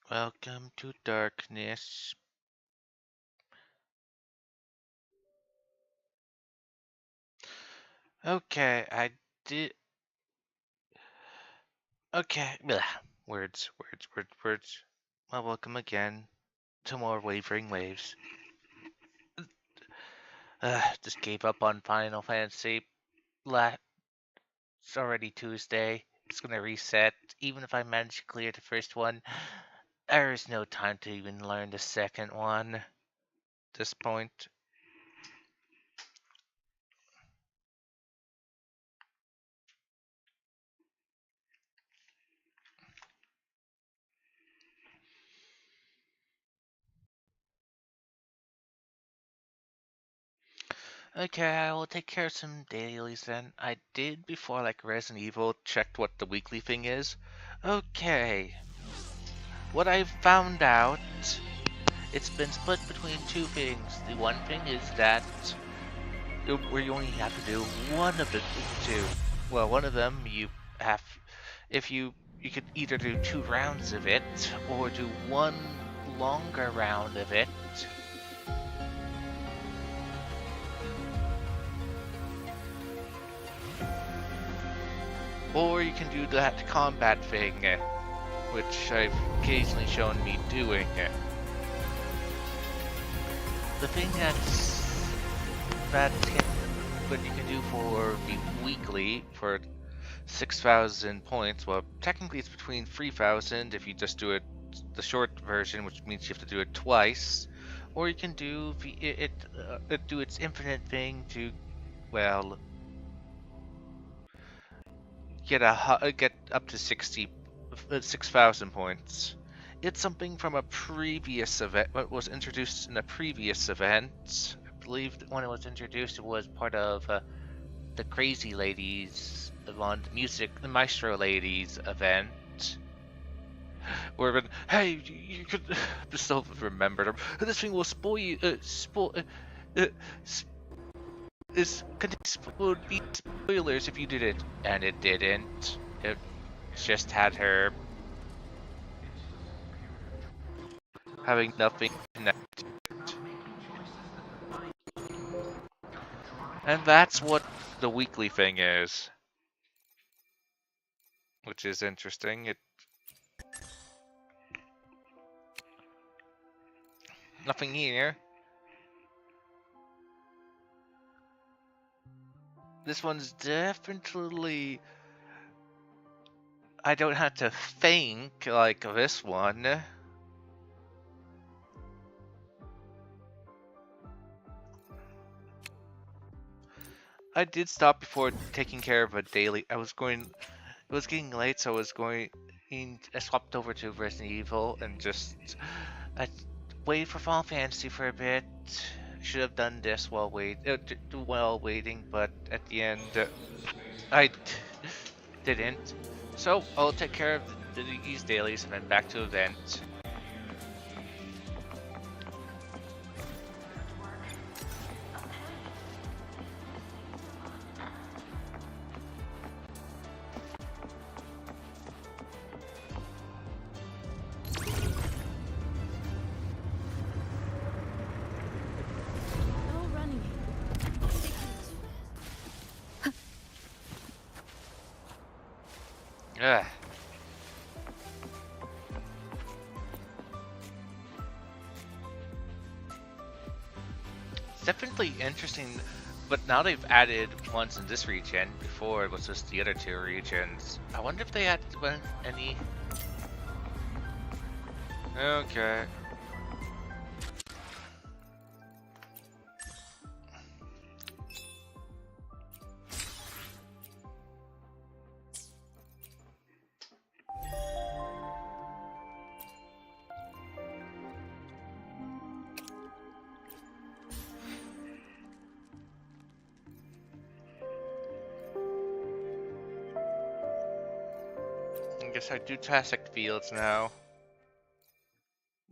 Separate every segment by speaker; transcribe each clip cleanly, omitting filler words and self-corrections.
Speaker 1: Welcome to darkness. Okay, I did. Okay, blah. Words. Well, welcome again to more Wavering Waves. Just gave up on Final Fantasy. It's already Tuesday. It's gonna reset. Even if I manage to clear the first one, there is no time to even learn the second one at this point. Okay, I will take care of some dailies then. I did before, like Resident Evil, checked what the weekly thing is. Okay, what I've found out, it's been split between two things. The one thing is that where you only have to do one of the two. Well, one of them you have, if you could either do 2 rounds of it or do one longer round of it. Or you can do that combat thing, which I've occasionally shown me doing. The thing what you can do for the weekly for 6,000 points. Well, technically it's between 3,000 if you just do it the short version, which means you have to do it twice, or you can do do its infinite thing to, well, get up to 6,000 points. It's something from a previous event. What was introduced in a previous event. I believe that when it was introduced, it was part of the Crazy Ladies on the Maestro Ladies event. Where, hey, you could still remember them. This thing will spoil you. Uh, is would be spoilers if you did it, and it didn't. It just had her having nothing connected, and that's what the weekly thing is, which is interesting. Nothing here. This one's definitely. I don't have to think like this one. I did stop before taking care of a daily. It was getting late, so I swapped over to Resident Evil and just I waited for Final Fantasy for a bit. Should have done this while waiting, but at the end I didn't. So I'll take care of these dailies and then back to event.
Speaker 2: No running.
Speaker 1: Ugh. It's definitely interesting, but now they've added ones in this region. Before it was just the other two regions. I wonder if they added any. Okay. I guess I do Tastic Fields now.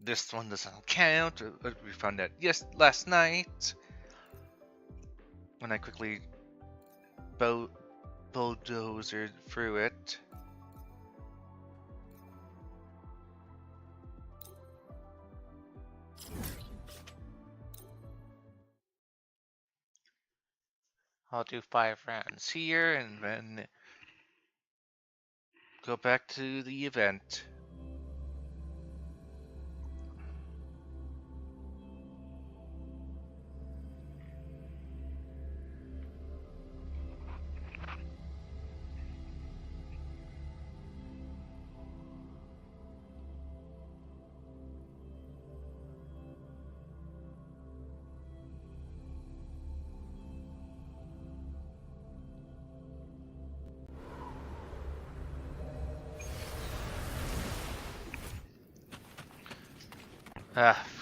Speaker 1: This one doesn't count. We found that last night when I quickly bulldozered through it. I'll do 5 rounds here and then go back to the event.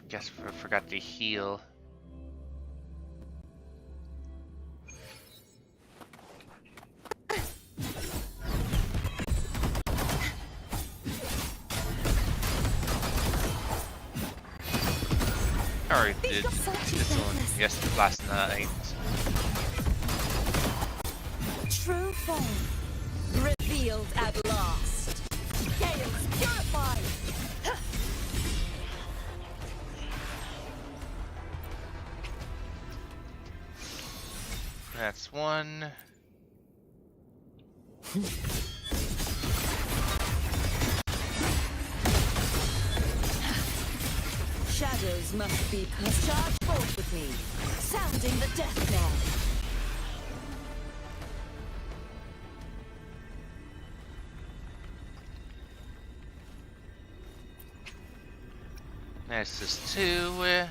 Speaker 1: Guess I forgot to heal. I already did this one last night.
Speaker 2: True form revealed at last. Chaos purified.
Speaker 1: That's one.
Speaker 2: Shadows must be charged forth with me, sounding the death knell.
Speaker 1: This is 2.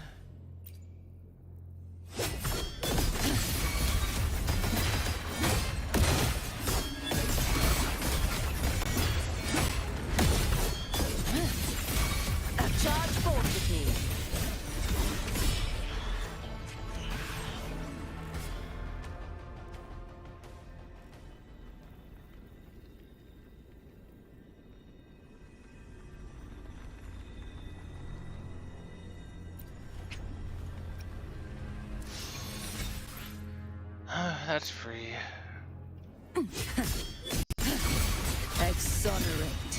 Speaker 2: Charge forth with me.
Speaker 1: That's free.
Speaker 2: Exonerate.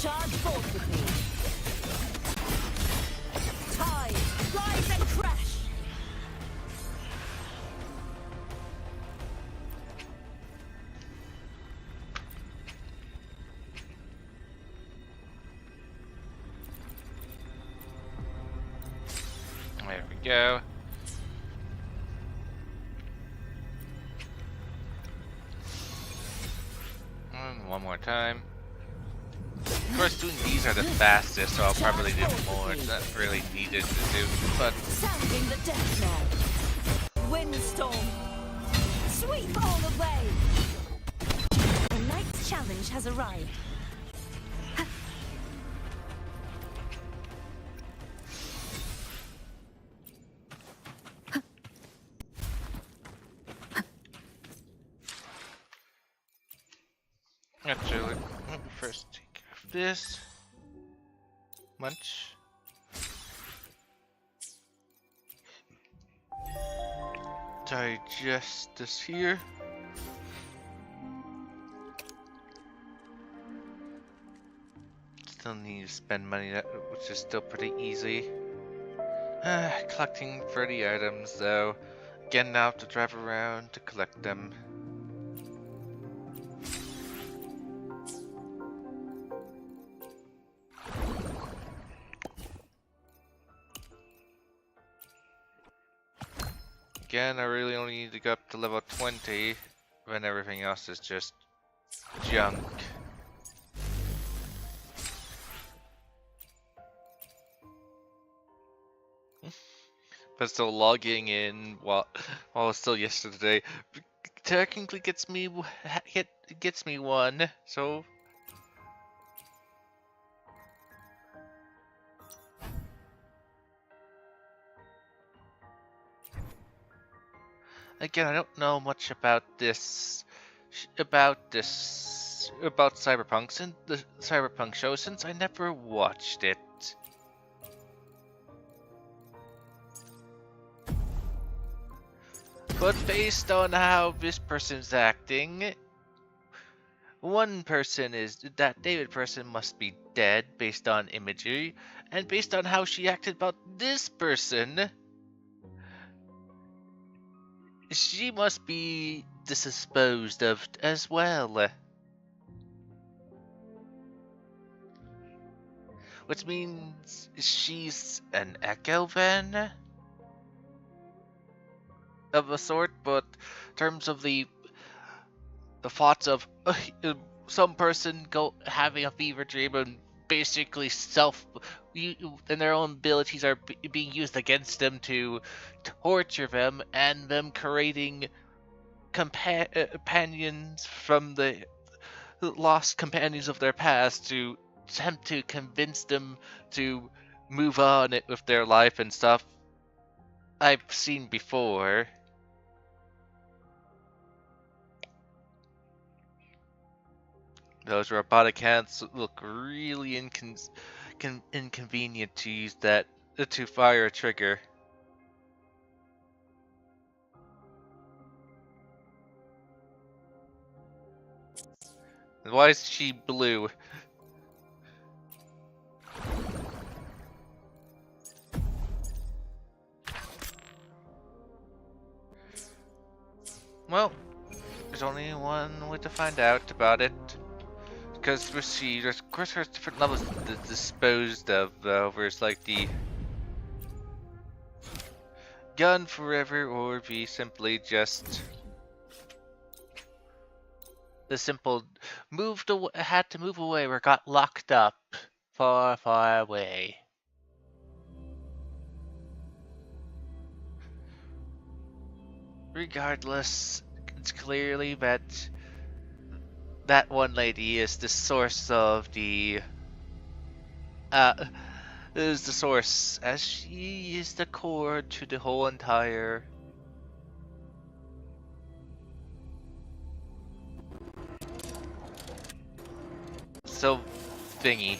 Speaker 2: Charge forth with me. Tide, rise and crash.
Speaker 1: There we go. And one more time. Of course, doing these are the fastest, so I'll probably do more. It's not really needed to do, but
Speaker 2: Sounding the death knell. Windstorm. Sweep all away. The night's challenge has arrived.
Speaker 1: actually, let me first take off this. Munch. Digest this here. Still need to spend money, which is still pretty easy. Collecting 30 items though. Again, now I have to drive around to collect them. Again, I really only need to go up to level 20 when everything else is just junk. But still logging in while it's still yesterday technically gets me one, so again, I don't know much about about Cyberpunk since the Cyberpunk show, since I never watched it. But based on how this person's acting, One person is that David person must be dead based on imagery, and based on how she acted about this person, she must be disposed of as well. Which means she's an echo then? Of a sort, but in terms of the thoughts of some person having a fever dream and basically and their own abilities are being used against them to torture them, and them creating companions from the lost companions of their past to attempt to convince them to move on with their life and stuff. I've seen before. Those robotic hands look really inconvenient to use that to fire a trigger. Why is she blue? Well, there's only one way to find out about it. Because there's of course there's different levels disposed of though. There's like the gun forever, or be simply just the simple had to move away or got locked up far, far away. Regardless, it's clearly that that one lady is the source of is the source, as she is the core to the whole entire thingy.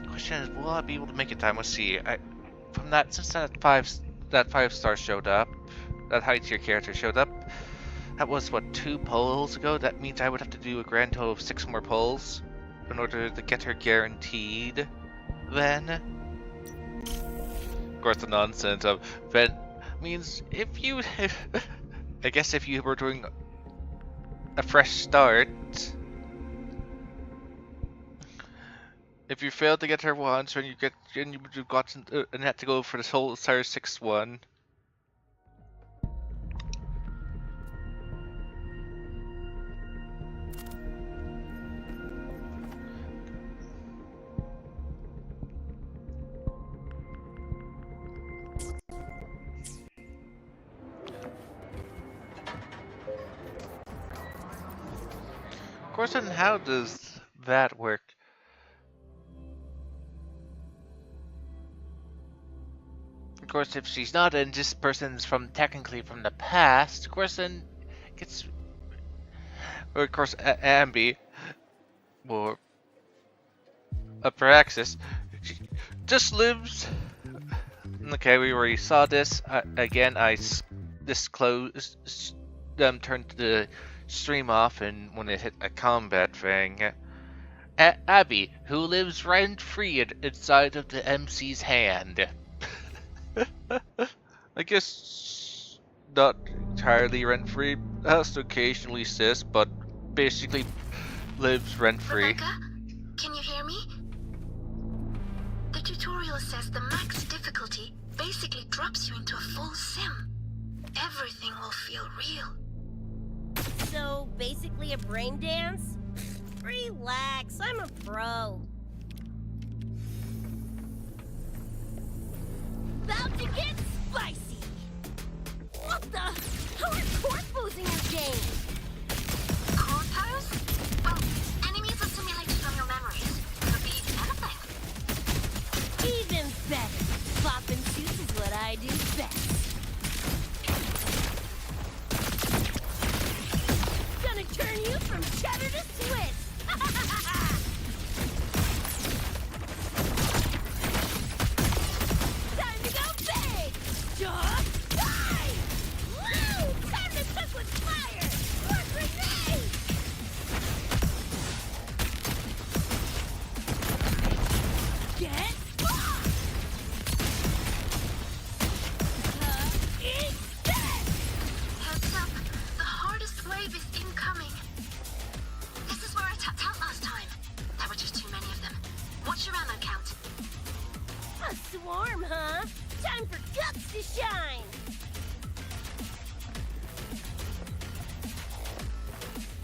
Speaker 1: Question is, will I be able to make it time? Let's see. Since that 5-star showed up, that high tier character showed up. That was what, 2 polls ago? That means I would have to do a grand total of 6 more polls in order to get her guaranteed. Then, of course, the nonsense of then means if you, I guess if you were doing a fresh start, if you failed to get her once, and you've gotten and had to go for this whole entire 6th one. Of course, then how does that work? Of course, if she's not, and this person's technically from the past, of course, then gets. Or of course, Ambi, or Apraxis, just lives. Okay, we already saw this. Again, I disclosed, turned the stream off, and when it hit a combat thing. Abby, who lives rent-free inside of the MC's hand. I guess not entirely rent-free. Has to occasionally sis, but basically lives rent-free.
Speaker 3: Rebecca, can you hear me? The tutorial says the max difficulty basically drops you into a full sim. Everything will feel real.
Speaker 4: So, basically a brain dance? Relax, I'm a pro. About to get spicy! What the? How are corpos in your game?
Speaker 3: Corpos? Well, enemies assimilated from your memories. Could be anything.
Speaker 4: Even better. Poppin' suits is what I do best. Gonna turn you from cheddar to Swiss! warm, huh? Time for guts to shine!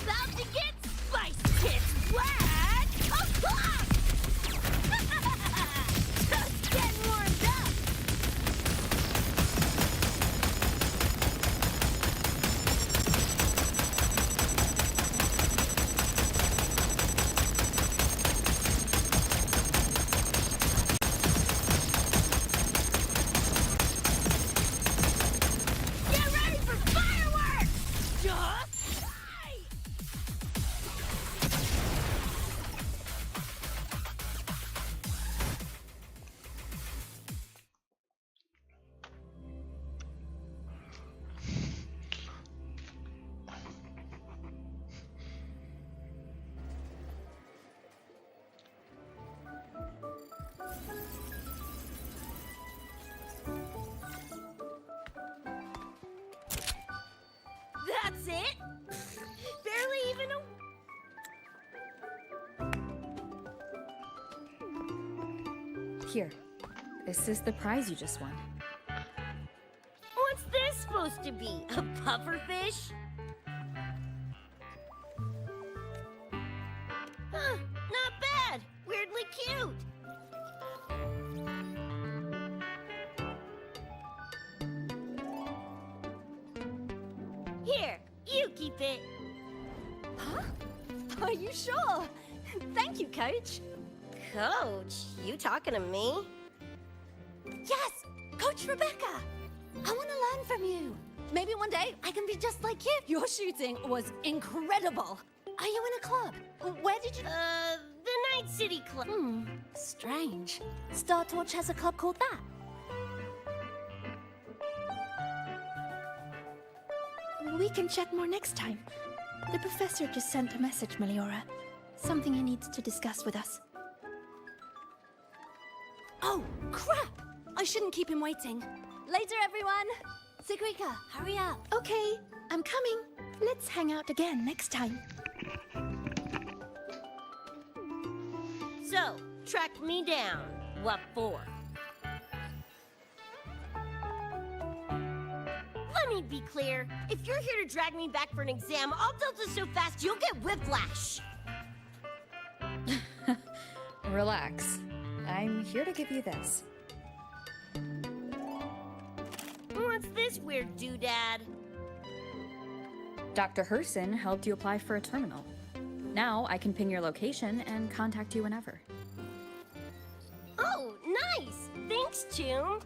Speaker 4: About to get spicy tits wet! Just getting warmed up! Get ready for fireworks! Just right! That's it? Barely even a...
Speaker 5: Here. This is the prize you just won.
Speaker 4: What's this supposed to be? A pufferfish? Huh, not bad. Weirdly cute. Here, you keep it.
Speaker 2: Huh? Are you sure? Thank you, Coach.
Speaker 4: Coach, you talking to me?
Speaker 2: Yes, Coach Rebecca. I want to learn from you. Maybe one day I can be just like you. Your shooting was incredible. Are you in a club? Where did you...
Speaker 4: The Night City Club.
Speaker 2: Strange. Star Torch has a club called that.
Speaker 6: We can chat more next time. The professor just sent a message, Meliora. Something he needs to discuss with us.
Speaker 2: Oh, crap! I shouldn't keep him waiting. Later, everyone. Sigrika, hurry up.
Speaker 6: Okay, I'm coming. Let's hang out again next time.
Speaker 4: So, track me down. What for? Let me be clear. If you're here to drag me back for an exam, I'll delta so fast you'll get whiplash.
Speaker 5: Relax. I'm here to give you this.
Speaker 4: What's this weird doodad?
Speaker 5: Dr. Herson helped you apply for a terminal. Now I can ping your location and contact you whenever.
Speaker 4: Oh, nice! Thanks, Tomb.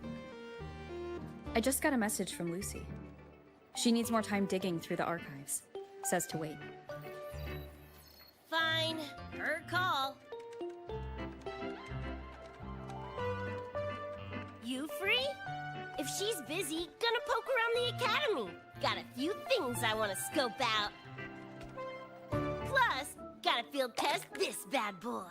Speaker 5: I just got a message from Lucy. She needs more time digging through the archives. Says to wait.
Speaker 4: Fine. Her call. You free? If she's busy, gonna poke around the academy. Got a few things I want to scope out. Plus, gotta field test this bad boy.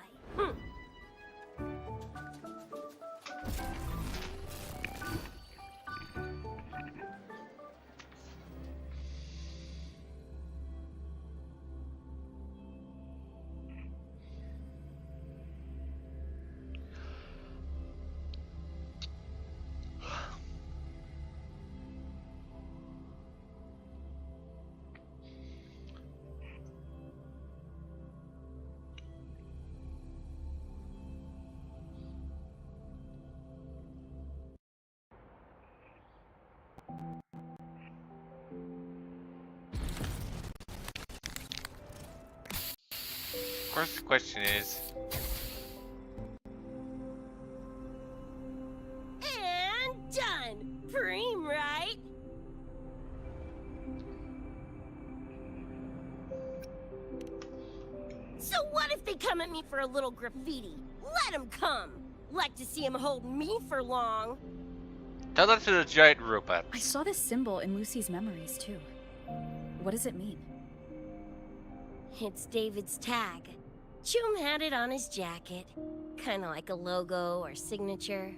Speaker 1: Of course, the question is,
Speaker 4: And done. Preem, right? So what if they come at me for a little graffiti? Let them come. Like to see them hold me for long.
Speaker 1: tell that to the giant robot.
Speaker 5: I saw this symbol in Lucy's memories too. What does it mean?
Speaker 4: It's David's tag. Chum had it on his jacket. Kinda like a logo or signature.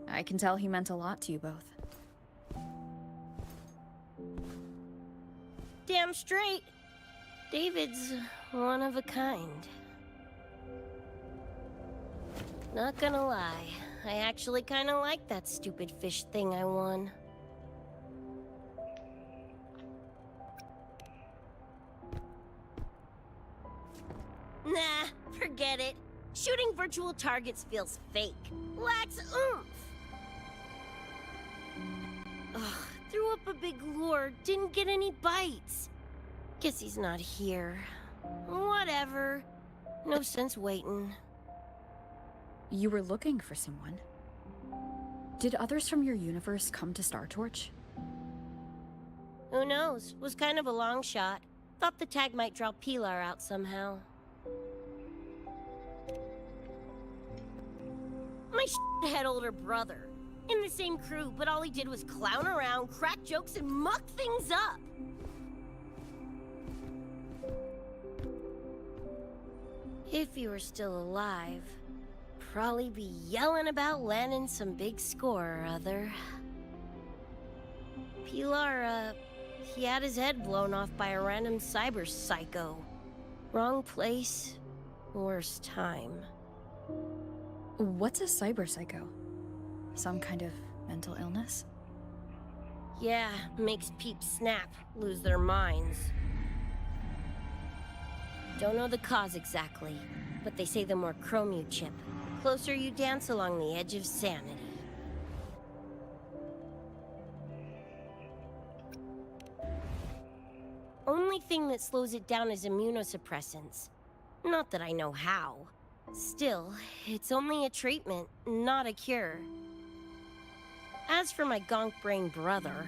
Speaker 5: I can tell he meant a lot to you both.
Speaker 4: Damn straight. David's one of a kind. Not gonna lie, I actually kind of like that stupid fish thing I won. Nah, forget it. Shooting virtual targets feels fake. Lacks oomph. Ugh, threw up a big lure, didn't get any bites. Guess he's not here. Whatever. No sense waiting.
Speaker 5: You were looking for someone. Did others from your universe come to Star Torch?
Speaker 4: Who knows? Was kind of a long shot. Thought the tag might draw Pilar out somehow. My shithead older brother. In the same crew, but all he did was clown around, crack jokes, and muck things up. If he were still alive, probably be yelling about landing some big score or other. Pilar, he had his head blown off by a random cyber psycho. Wrong place, worst time.
Speaker 5: What's a cyber psycho? Some kind of mental illness?
Speaker 4: Yeah, makes peeps snap, lose their minds. Don't know the cause exactly, but they say the more chrome you chip, the closer you dance along the edge of sanity. Only thing that slows it down is immunosuppressants. Not that I know how. Still, it's only a treatment, not a cure. As for my gonk-brain brother,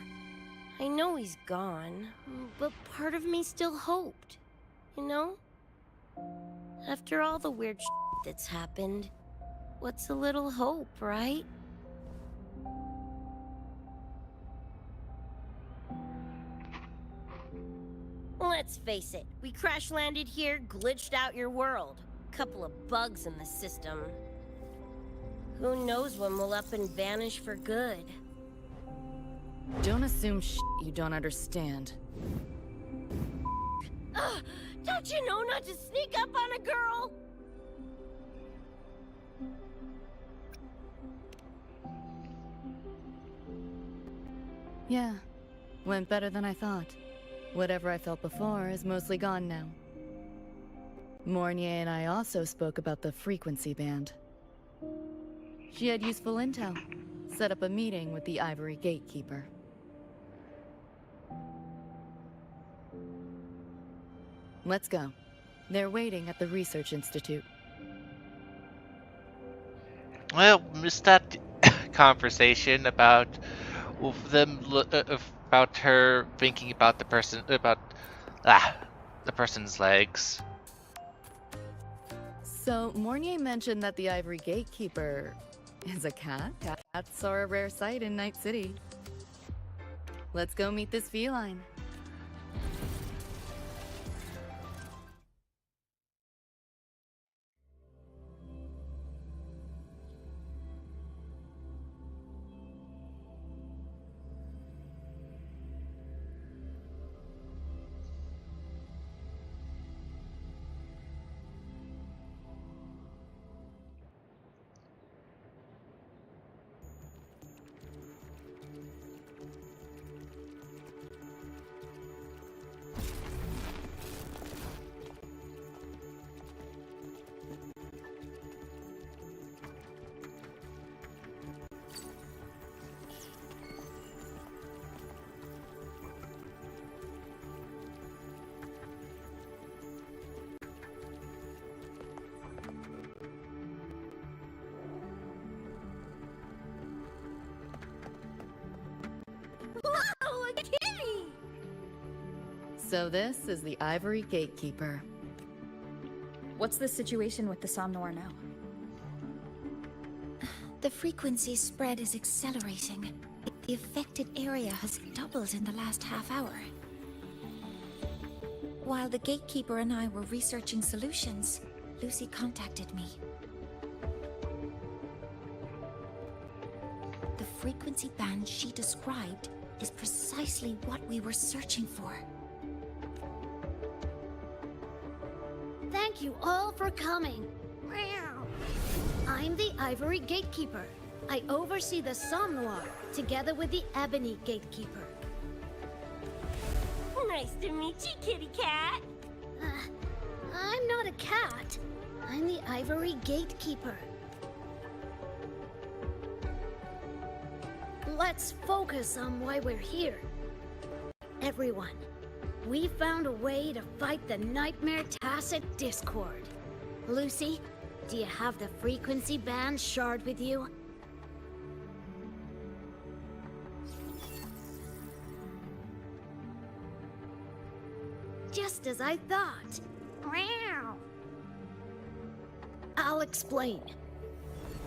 Speaker 4: I know he's gone, but part of me still hoped, you know? After all the weird shit that's happened, what's a little hope, right? Let's face it, we crash-landed here, glitched out your world. Couple of bugs in the system. Who knows when we'll up and vanish for good?
Speaker 7: Don't assume you don't understand.
Speaker 4: Don't you know not to sneak up on a girl?
Speaker 7: Yeah, went better than I thought. Whatever I felt before is mostly gone now. Mornier and I also spoke about the frequency band. She had useful intel. Set up a meeting with the Ivory Gatekeeper. Let's go. They're waiting at the Research Institute.
Speaker 1: Well, missed that conversation about them about her thinking about the person's legs.
Speaker 7: So, Mornier mentioned that the Ivory Gatekeeper is a cat. Cats are a rare sight in Night City. Let's go meet this feline.
Speaker 4: Wow, a kitty!
Speaker 7: So this is the Ivory Gatekeeper.
Speaker 5: What's the situation with the Somnoir now?
Speaker 6: The frequency spread is accelerating. The affected area has doubled in the last half hour. While the Gatekeeper and I were researching solutions, Lucy contacted me. The frequency band she described is precisely what we were searching for.
Speaker 2: Thank you all for coming. I'm the Ivory Gatekeeper. I oversee the Somme Noir, together with the Ebony Gatekeeper.
Speaker 4: Nice to meet you, kitty cat.
Speaker 2: I'm not a cat. I'm the Ivory Gatekeeper. Let's focus on why we're here. Everyone, we found a way to fight the Nightmare Tacet Discord. Lucy, do you have the frequency band shard with you? Just as I thought. Meow. I'll explain.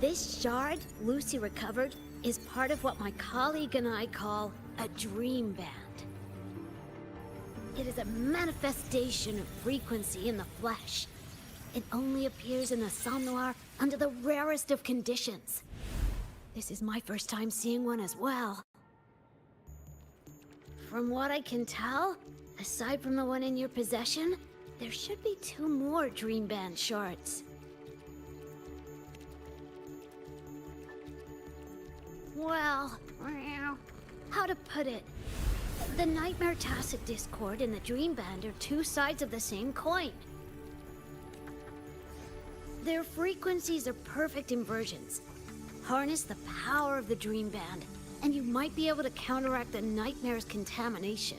Speaker 2: This shard Lucy recovered is part of what my colleague and I call a dream band. It is a manifestation of frequency in the flesh. It only appears in the Somme Noir under the rarest of conditions. This is my first time seeing one as well. From what I can tell, aside from the one in your possession, there should be 2 more Dream Band shards. Well, how to put it? The Nightmare Tacet Discord and the Dream Band are 2 sides of the same coin. Their frequencies are perfect inversions. Harness the power of the Dream Band, and you might be able to counteract the Nightmare's contamination.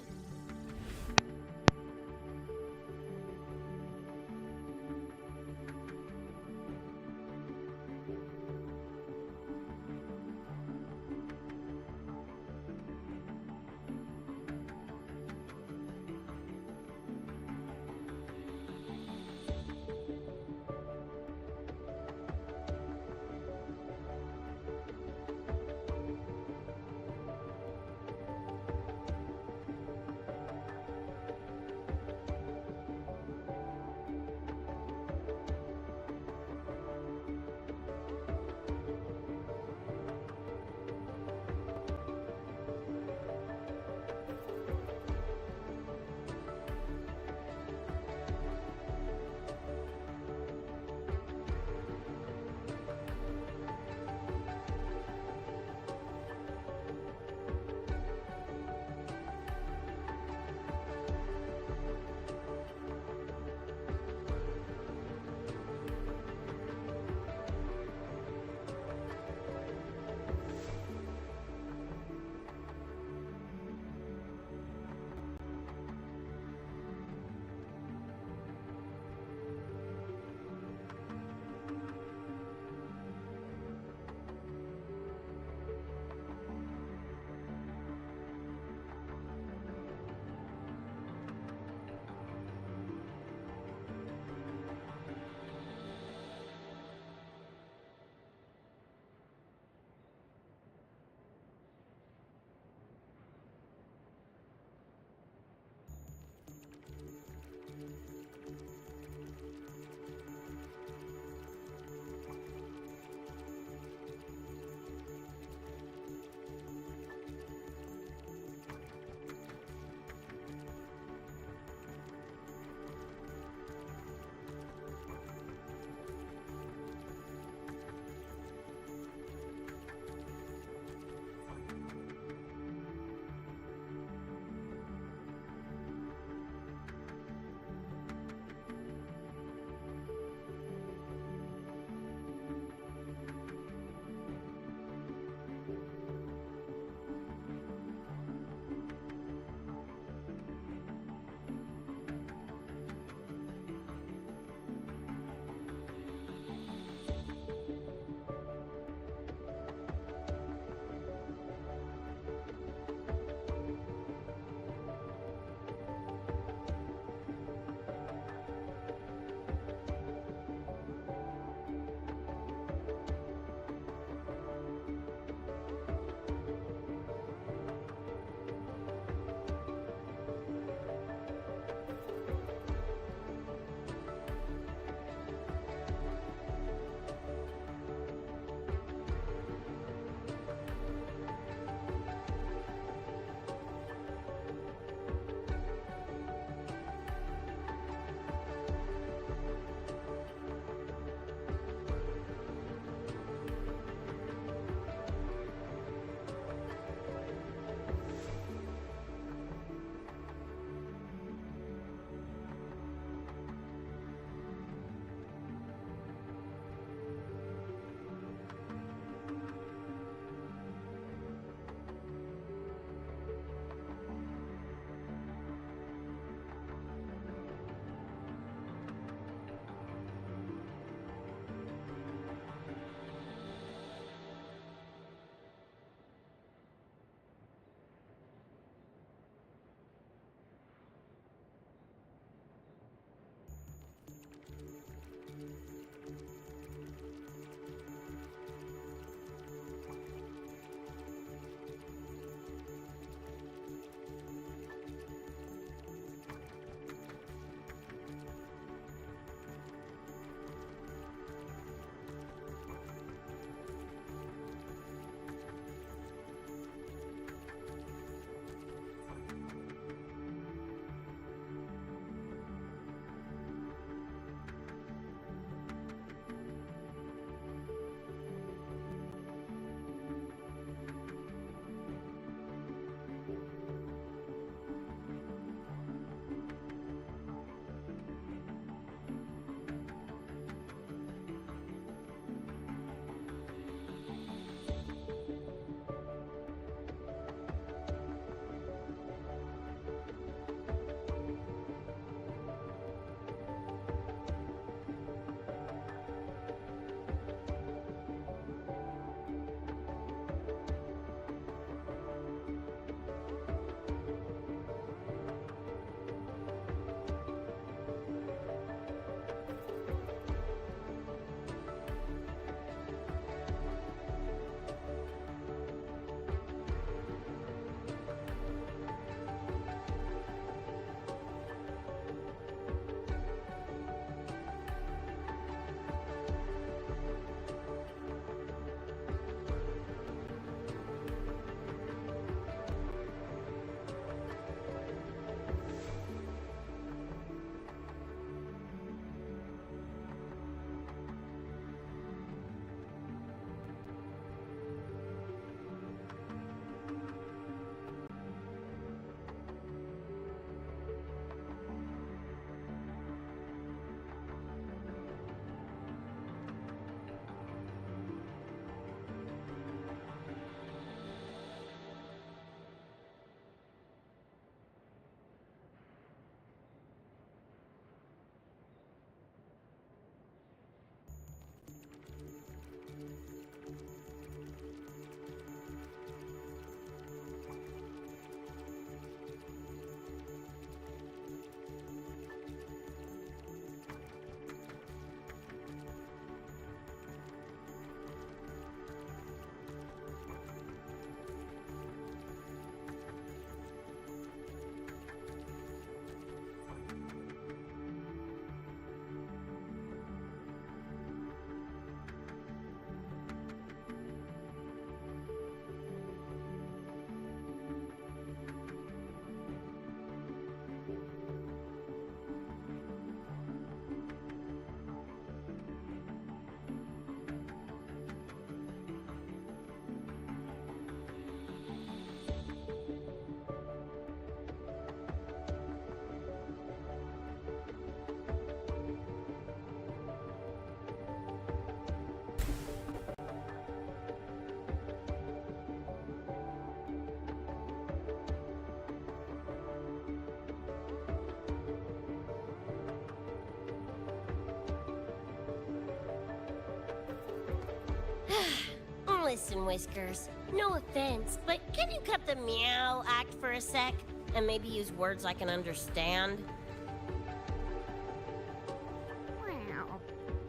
Speaker 4: Listen, Whiskers, no offense, but can you cut the meow act for a sec? And maybe use words I can understand?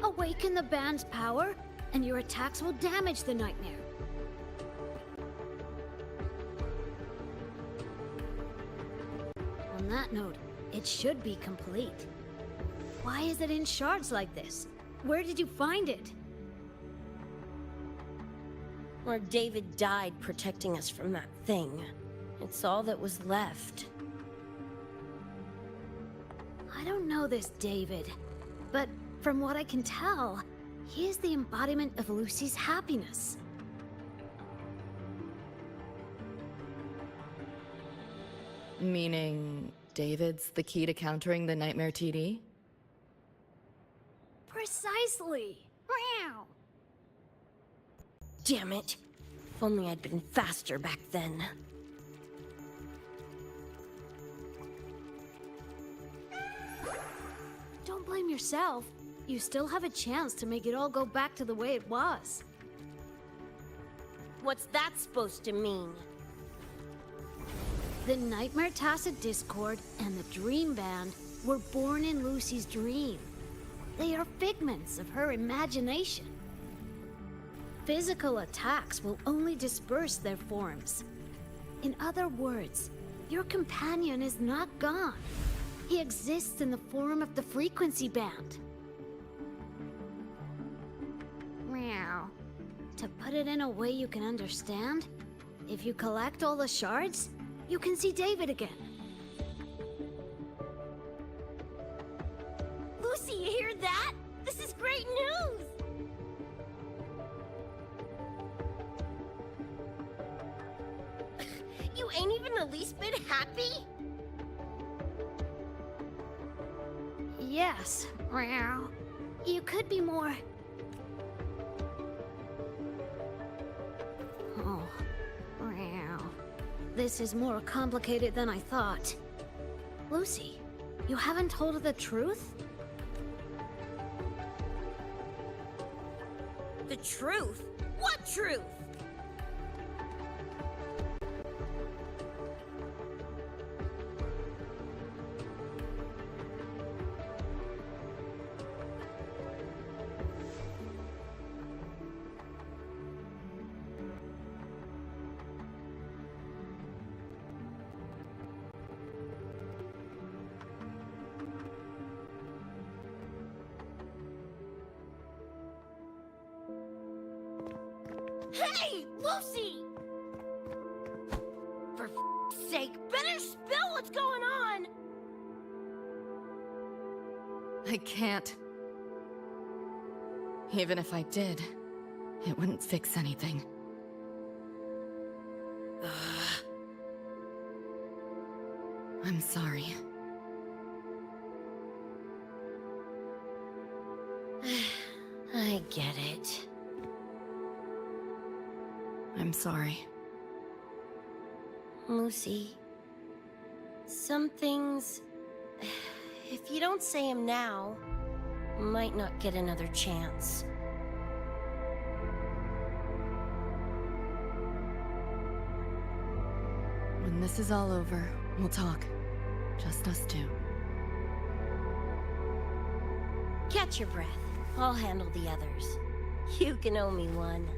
Speaker 2: Awaken the band's power, and your attacks will damage the nightmare. On that note, it should be complete. Why is it in shards like this? Where did you find it?
Speaker 4: Where David died protecting us from that thing. It's all that was left.
Speaker 2: I don't know this David, but from what I can tell, he is the embodiment of Lucy's happiness.
Speaker 7: Meaning, David's the key to countering the Nightmare TD?
Speaker 2: Precisely. Meow.
Speaker 4: Damn it. If only I'd been faster back then.
Speaker 2: Don't blame yourself. You still have a chance to make it all go back to the way it was.
Speaker 4: What's that supposed to mean?
Speaker 2: The Nightmare Tacit Discord and the Dream Band were born in Lucy's dream. They are figments of her imagination. Physical attacks will only disperse their forms. In other words, your companion is not gone. He exists in the form of the frequency band. Meow. To put it in a way you can understand, if you collect all the shards, you can see David again.
Speaker 4: Lucy, you hear that? This is great news! You ain't even the least bit happy?
Speaker 2: Yes, meow. You could be more... Oh, meow. This is more complicated than I thought. Lucy, you haven't told her the truth?
Speaker 4: The truth? What truth? Hey, Lucy! For f***'s sake, better spill what's going on!
Speaker 7: I can't. Even if I did, it wouldn't fix anything. I'm sorry.
Speaker 4: I get it.
Speaker 7: I'm sorry.
Speaker 4: Lucy, some things, if you don't say them now, might not get another chance.
Speaker 7: When this is all over, we'll talk. Just us two.
Speaker 4: Catch your breath. I'll handle the others. You can owe me one.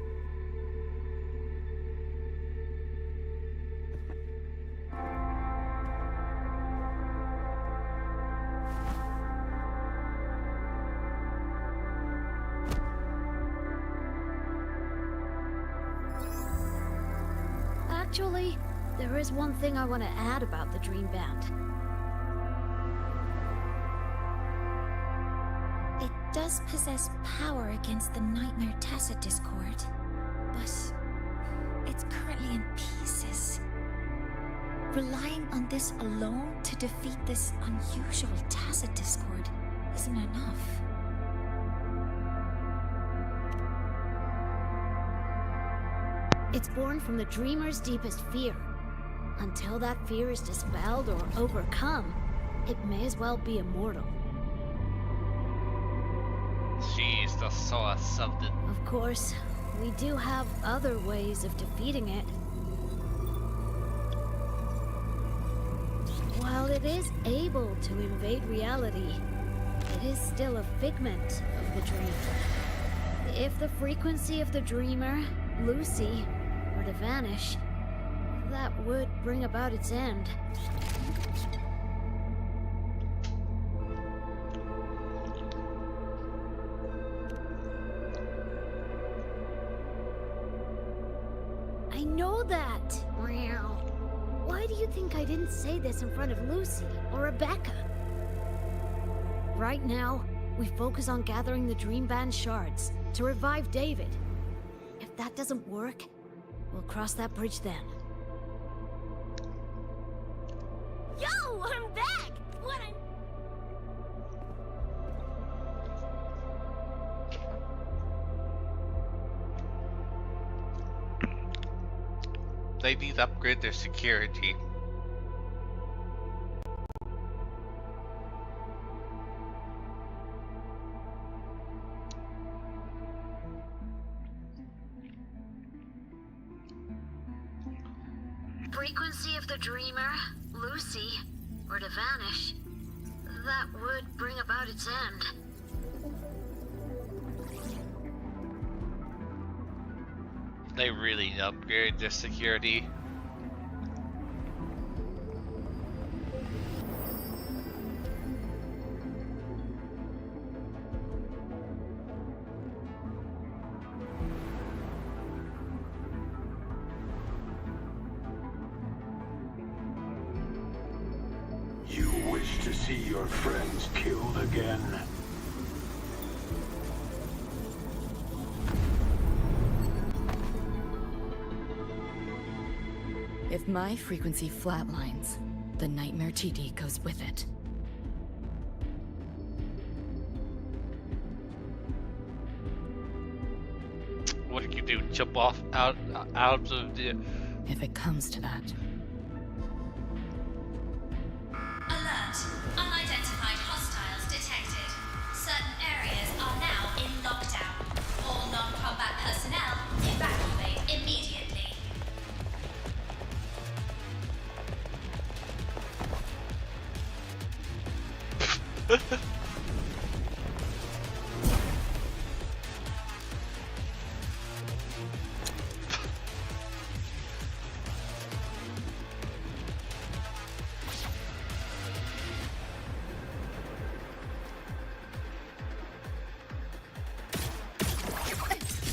Speaker 2: Actually, there is one thing I want to add about the Dream Band.
Speaker 6: It does possess power against the Nightmare Tacit Discord, but it's currently in pieces. Relying on this alone to defeat this unusual Tacit Discord isn't enough.
Speaker 2: It's born from the dreamer's deepest fear. Until that fear is dispelled or overcome, it may as well be immortal.
Speaker 1: She's the source of the...
Speaker 2: Of course,
Speaker 8: we do have other ways of defeating it. While it is able to invade reality, it is still a figment of the dream. If the frequency of the dreamer, Lucy, were to vanish, that would bring about its end. I know that. Why do you think I didn't say this in front of Lucy or Rebecca? Right now, we focus on gathering the Dream Band shards to revive David. If that doesn't work, we'll cross that bridge then.
Speaker 4: Yo, I'm back! What a...
Speaker 1: They need to upgrade their security.
Speaker 3: Frequency of the dreamer, Lucy, were to vanish, that would bring about its end.
Speaker 1: They really need to upgrade their security.
Speaker 9: You wish to see your friends killed again?
Speaker 7: If my frequency flatlines, the Nightmare TD goes with it.
Speaker 1: What can you do? Jump off out of the...
Speaker 7: If it comes to that.
Speaker 10: Alert! Unidentified hostiles detected. Certain areas are now in lockdown. All non-combat personnel evacuate immediately.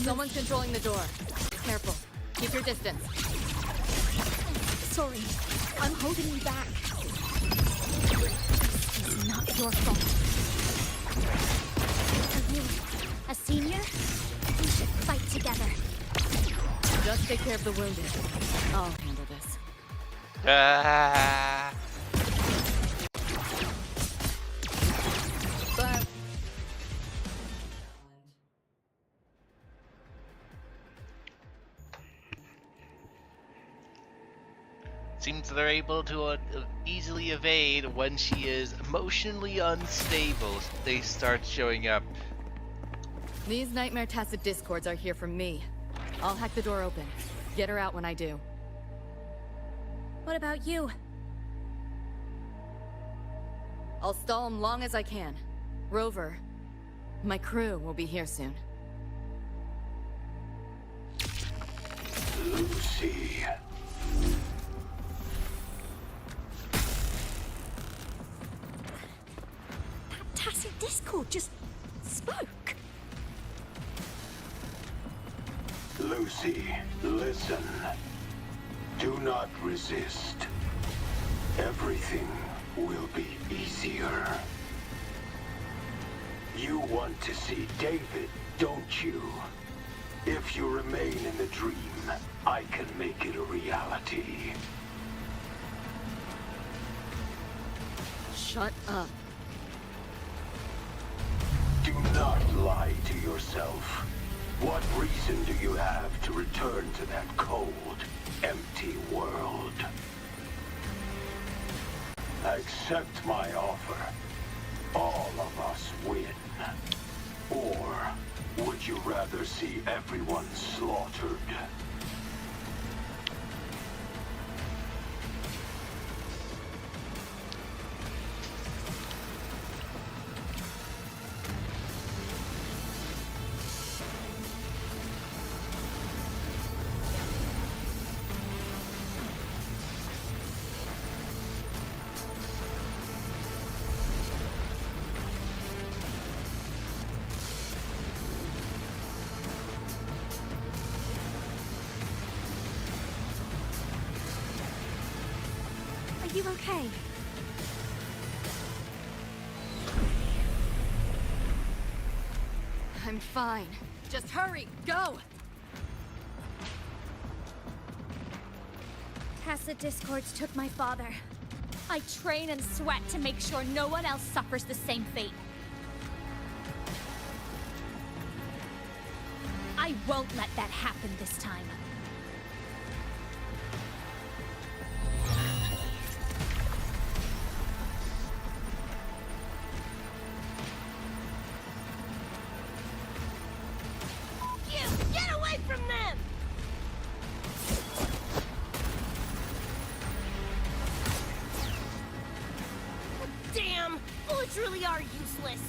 Speaker 7: Someone's controlling the door. Careful. Keep your distance.
Speaker 8: Sorry, I'm holding you back. It's not your fault. Are you a senior? We should fight together.
Speaker 7: Just take care of the wounded. I'll handle this.
Speaker 1: Ah.
Speaker 7: But
Speaker 1: Seems they're able to easily evade when she is emotionally unstable. They start showing up.
Speaker 7: these Nightmare Tacit discords are here for me. I'll hack the door open. Get her out when I do.
Speaker 8: What about you?
Speaker 7: I'll stall them long as I can. Rover, my crew will be here soon.
Speaker 9: Lucy.
Speaker 8: That Tacit Discord just spoke.
Speaker 9: Lucy, listen. Do not resist. Everything will be easier. You want to see David, don't you? If you remain in the dream, I can make it a reality.
Speaker 7: Shut up.
Speaker 9: Do not lie to yourself. What reason do you have to return to that cold, empty world? Accept my offer. All of us win. Or would you rather see everyone slaughtered.
Speaker 2: Are you okay?
Speaker 7: I'm fine. Just hurry, go!
Speaker 11: Tacet Discords took my father. I train and sweat to make sure no one else suffers the same fate. I won't let that happen this time.
Speaker 4: Get away from them! Damn! Bullets really are useless.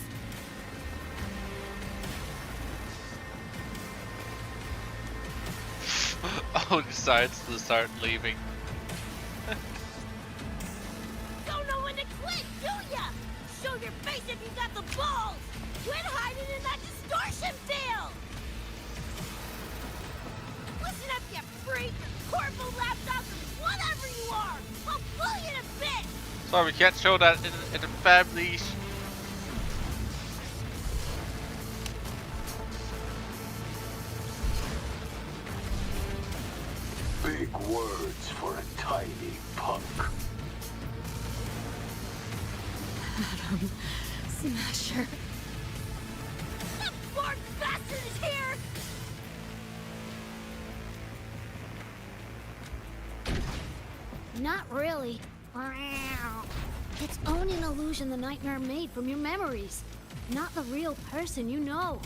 Speaker 1: Oh, decides to start leaving.
Speaker 4: Don't know when to quit, do ya? Show your face if you got the balls! Quit hiding in that distortion field! Listen up, you freak! Corpo laptops, whatever you are! I'll blow you to bits!
Speaker 1: Sorry, we can't show that in the family.
Speaker 9: Big words for a tiny punk.
Speaker 7: Adam Smasher.
Speaker 4: That poor bastard is here!
Speaker 8: Not really. It's only an illusion the nightmare made from your memories. Not the real person you know.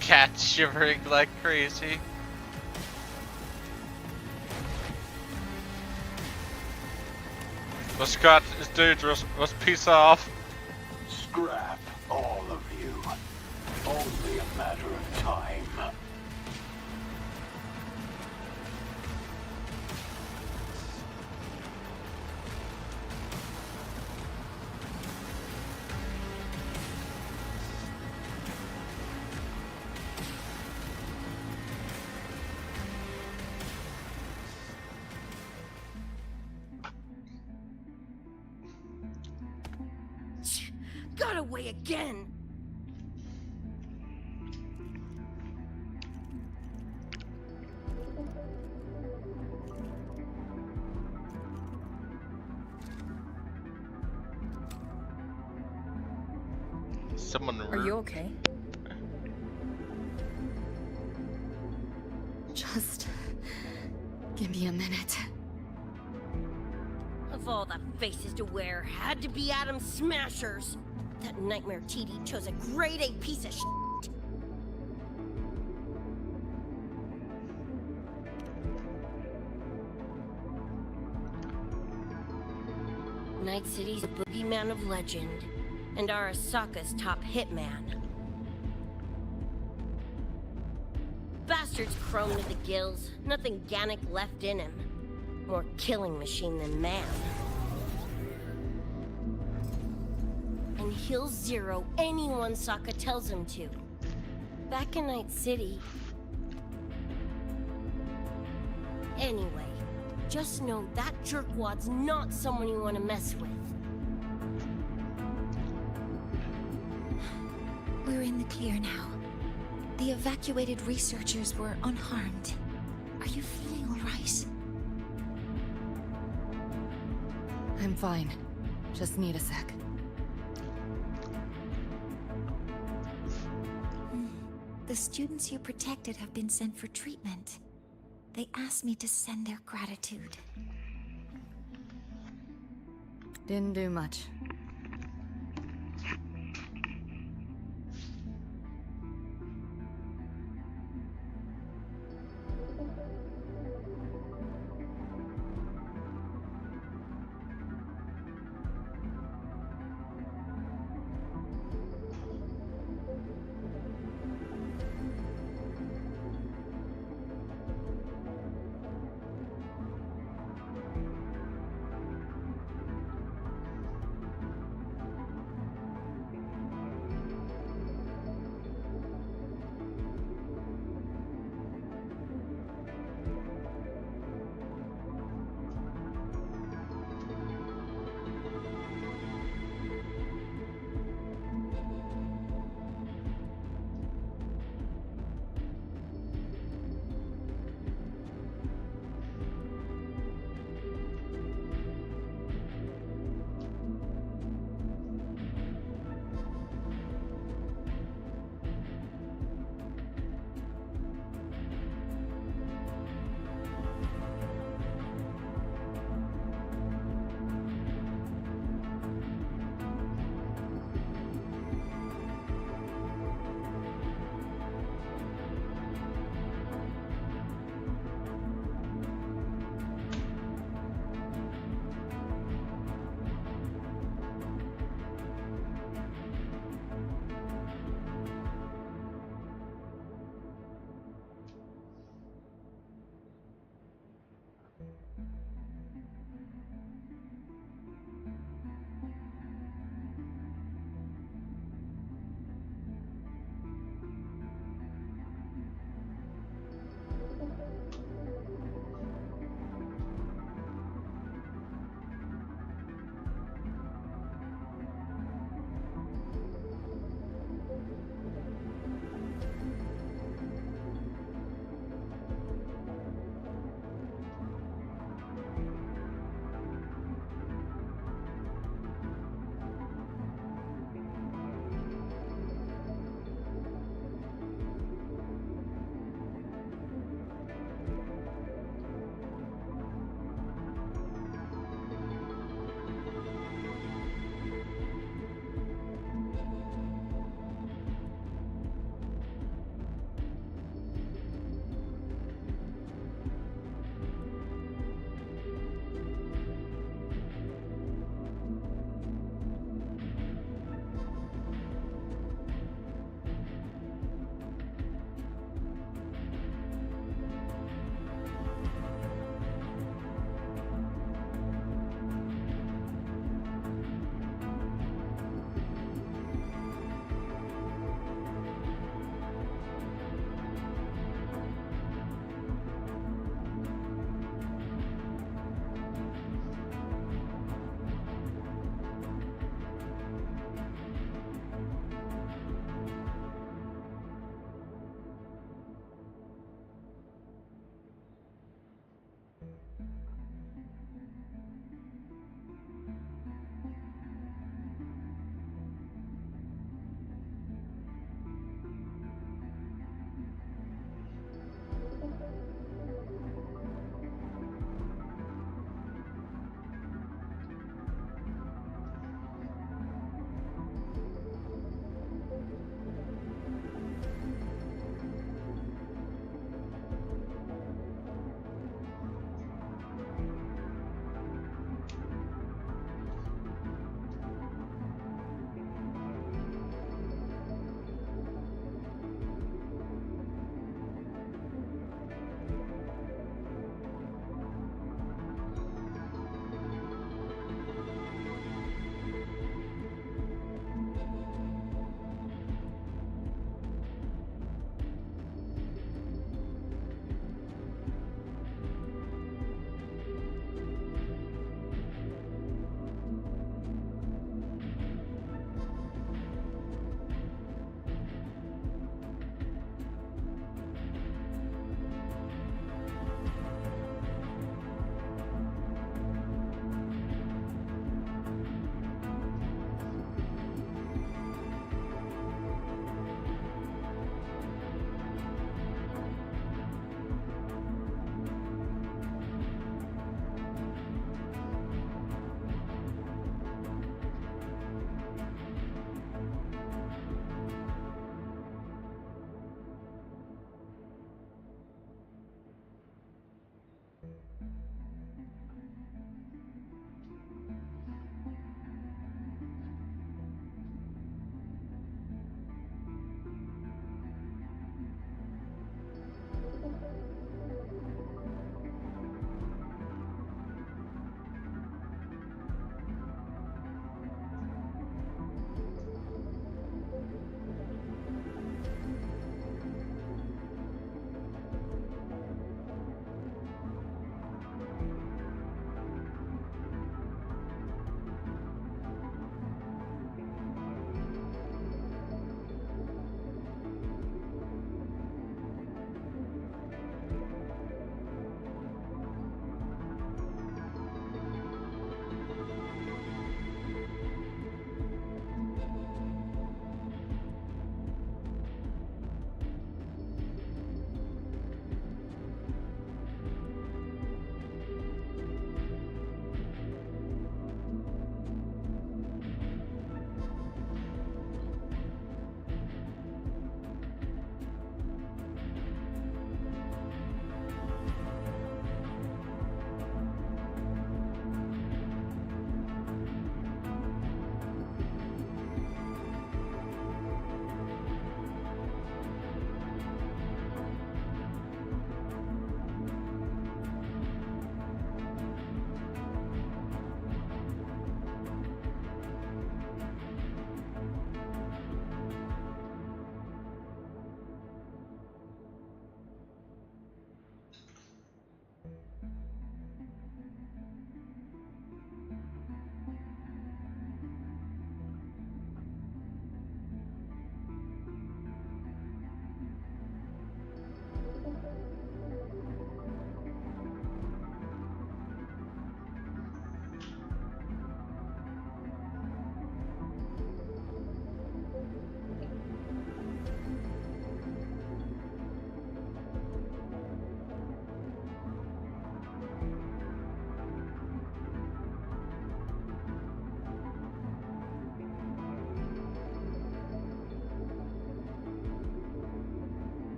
Speaker 1: Cat shivering like crazy. The Scott is dangerous. Let's peace off.
Speaker 9: Scrap, all of you. Only a matter of time.
Speaker 4: Got away again!
Speaker 1: Someone
Speaker 5: Are you okay?
Speaker 7: Just give me a minute.
Speaker 4: Of all the faces to wear, had to be Adam Smashers. That Nightmare TD chose a grade A piece of shit. Night City's boogeyman of legend, and Arasaka's top hitman. Bastard's chrome to the gills, nothing Gannic left in him. More killing machine than man. And he'll zero anyone Sokka tells him to. Back in Night City... Anyway, just know that jerkwad's not someone you want to mess with.
Speaker 6: We're in the clear now. The evacuated researchers were unharmed. Are you feeling all right?
Speaker 7: I'm fine. Just need a sec.
Speaker 6: The students you protected have been sent for treatment. They asked me to send their gratitude.
Speaker 7: Didn't do much.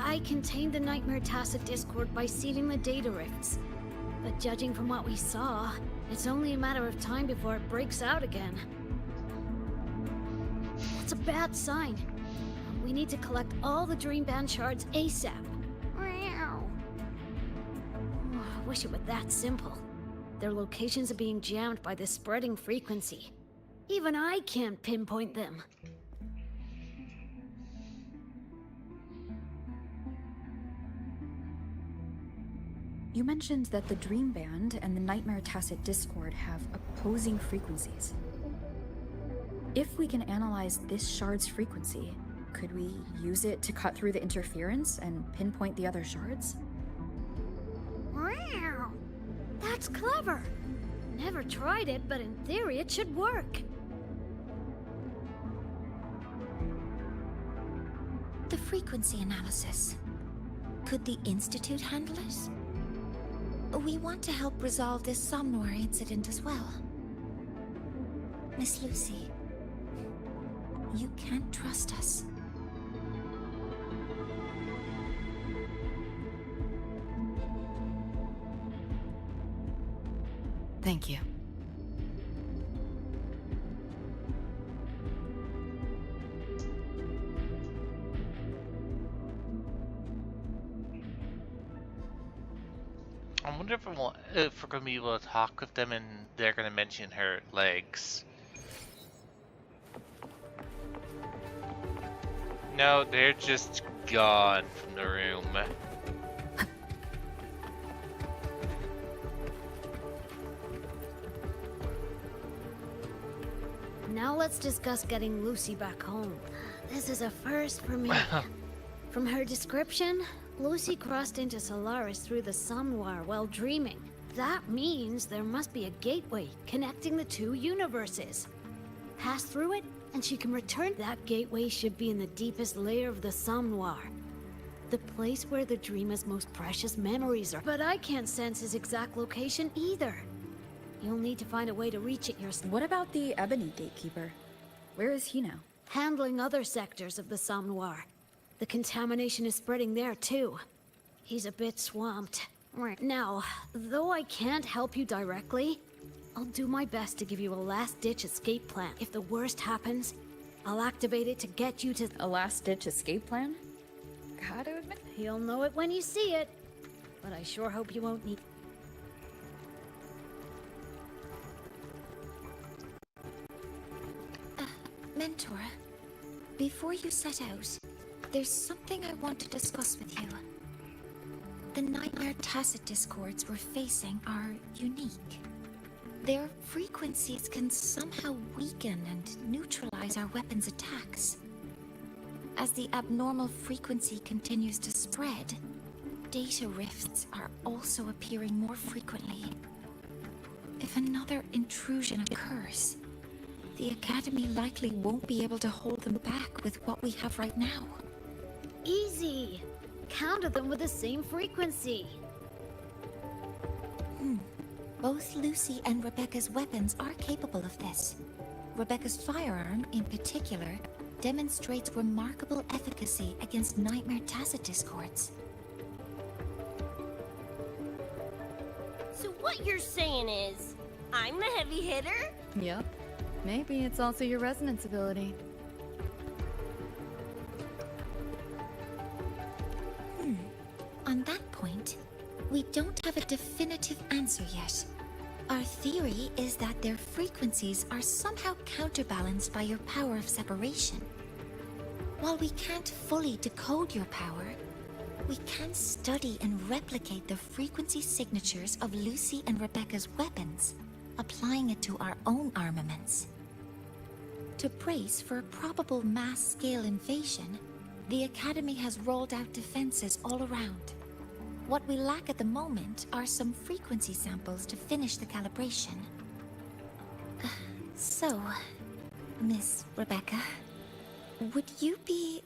Speaker 8: I contained the Nightmare Tacet Discord by sealing the data rifts. But judging from what we saw, it's only a matter of time before it breaks out again. That's a bad sign. We need to collect all the Dream Band shards ASAP. I wish it were that simple. Their locations are being jammed by the spreading frequency. Even I can't pinpoint them.
Speaker 5: You mentioned that the Dream Band and the Nightmare Tacet Discord have opposing frequencies. If we can analyze this shard's frequency, could we use it to cut through the interference and pinpoint the other shards?
Speaker 8: Wow! That's clever! Never tried it, but in theory it should work.
Speaker 6: The frequency analysis. Could the Institute handle it? We want to help resolve this Somnoir incident as well. Miss Lucy, you can trust us.
Speaker 7: Thank you.
Speaker 1: I wonder if we're going to be able to talk with them and they're going to mention her legs. No, they're just gone from the room.
Speaker 8: Now let's discuss getting Lucy back home. This is a first for me. From her description, Lucy crossed into Solaris through the Somnoir while dreaming. That means there must be a gateway connecting the two universes. Pass through it, and she can return. That gateway should be in the deepest layer of the Somnoir. The place where the dreamer's most precious memories are. But I can't sense his exact location either. You'll need to find a way to reach it yourself.
Speaker 5: What about the Ebony Gatekeeper? Where is he now?
Speaker 8: Handling other sectors of the Somnoir. The contamination is spreading there too. He's a bit swamped. Right now, though I can't help you directly, I'll do my best to give you a last-ditch escape plan. If the worst happens, I'll activate it to get you to...
Speaker 5: A last-ditch escape plan? Gotta admit...
Speaker 8: You'll know it when you see it. But I sure hope you won't need...
Speaker 6: Mentor, before you set out, there's something I want to discuss with you. The Nightmare Tacet Discords we're facing are unique. Their frequencies can somehow weaken and neutralize our weapons' attacks. As the abnormal frequency continues to spread, data rifts are also appearing more frequently. If another intrusion occurs, the Academy likely won't be able to hold them back with what we have right now.
Speaker 8: Easy! Counter them with the same frequency.
Speaker 6: Both Lucy and Rebecca's weapons are capable of this. Rebecca's firearm, in particular, demonstrates remarkable efficacy against Nightmare Tacet Discords.
Speaker 4: So what you're saying is, I'm the heavy hitter?
Speaker 7: Yep. Maybe it's also your resonance ability.
Speaker 6: On that point, we don't have a definitive answer yet. Our theory is that their frequencies are somehow counterbalanced by your power of separation. While we can't fully decode your power, we can study and replicate the frequency signatures of Lucy and Rebecca's weapons, applying it to our own armaments. To brace for a probable mass-scale invasion, the Academy has rolled out defenses all around. What we lack at the moment are some frequency samples to finish the calibration. So, Miss Rebecca, would you be...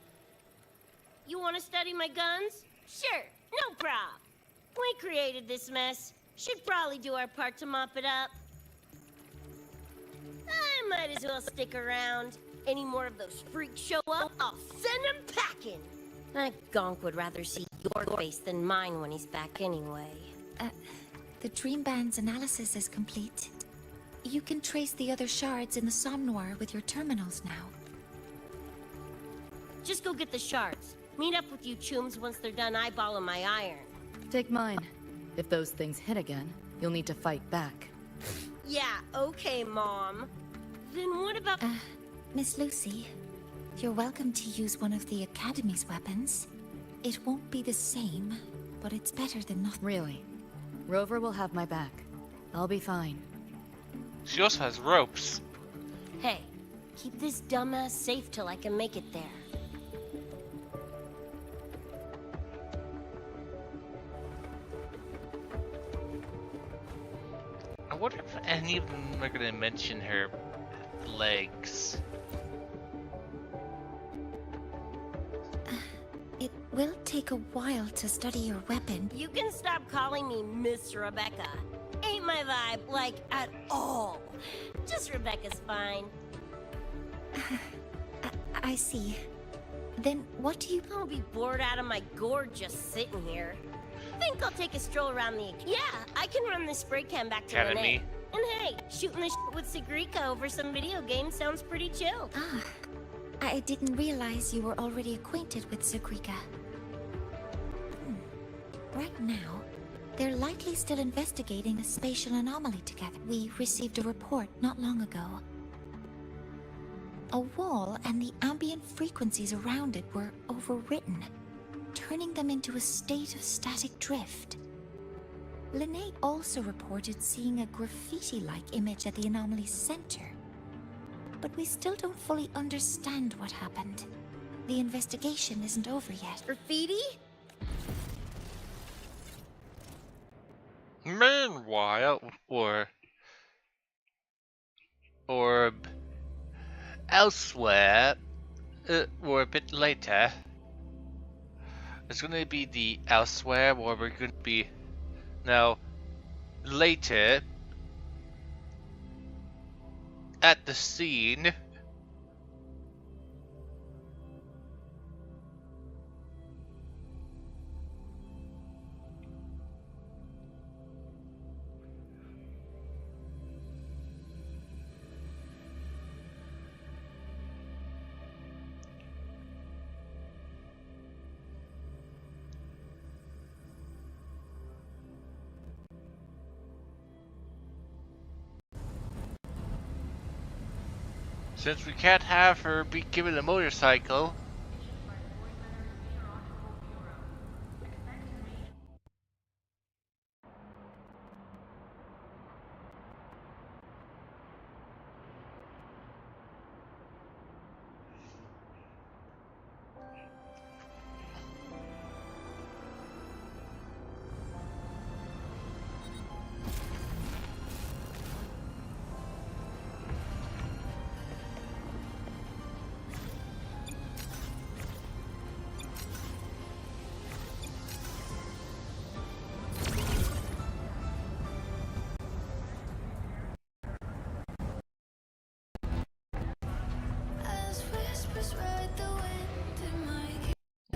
Speaker 4: You want to study my guns? Sure, no prob. We created this mess. Should probably do our part to mop it up. I might as well stick around. Any more of those freaks show up, I'll send them packing. That gonk would rather see your face than mine when he's back anyway.
Speaker 6: The Dream Band's analysis is complete. You can trace the other shards in the Somnoir with your terminals now.
Speaker 4: Just go get the shards. Meet up with you chooms once they're done eyeballing my iron.
Speaker 7: Take mine. If those things hit again, you'll need to fight back.
Speaker 4: Yeah, okay, Mom. Then what about...
Speaker 6: Miss Lucy, you're welcome to use one of the Academy's weapons. It won't be the same, but it's better than nothing.
Speaker 7: Really? Rover will have my back. I'll be fine.
Speaker 1: She also has ropes.
Speaker 4: Hey, keep this dumbass safe till I can make it there.
Speaker 1: I wonder if any of them are gonna mention her legs.
Speaker 6: It will take a while to study your weapon.
Speaker 4: You can stop calling me Miss Rebecca. Ain't my vibe, like, at all. Just Rebecca's fine.
Speaker 6: I see. Then what do you...
Speaker 4: I'll be bored out of my gourd just sitting here. Think I'll take a stroll around the... Yeah, I can run this spray can back to
Speaker 1: Academy.
Speaker 4: Renee. And hey, shooting the shit with Sigrika over some video game sounds pretty chill.
Speaker 6: Ah, I didn't realize you were already acquainted with Sigrika. Right now, they're likely still investigating a spatial anomaly together. We received a report not long ago. A wall and the ambient frequencies around it were overwritten, turning them into a state of static drift. Linnae also reported seeing a graffiti-like image at the anomaly's center. But we still don't fully understand what happened. The investigation isn't over yet.
Speaker 4: Graffiti?
Speaker 1: Meanwhile, or elsewhere, or a bit later, it's going to be the elsewhere where we're going to be now later at the scene. Since we can't have her be given a motorcycle.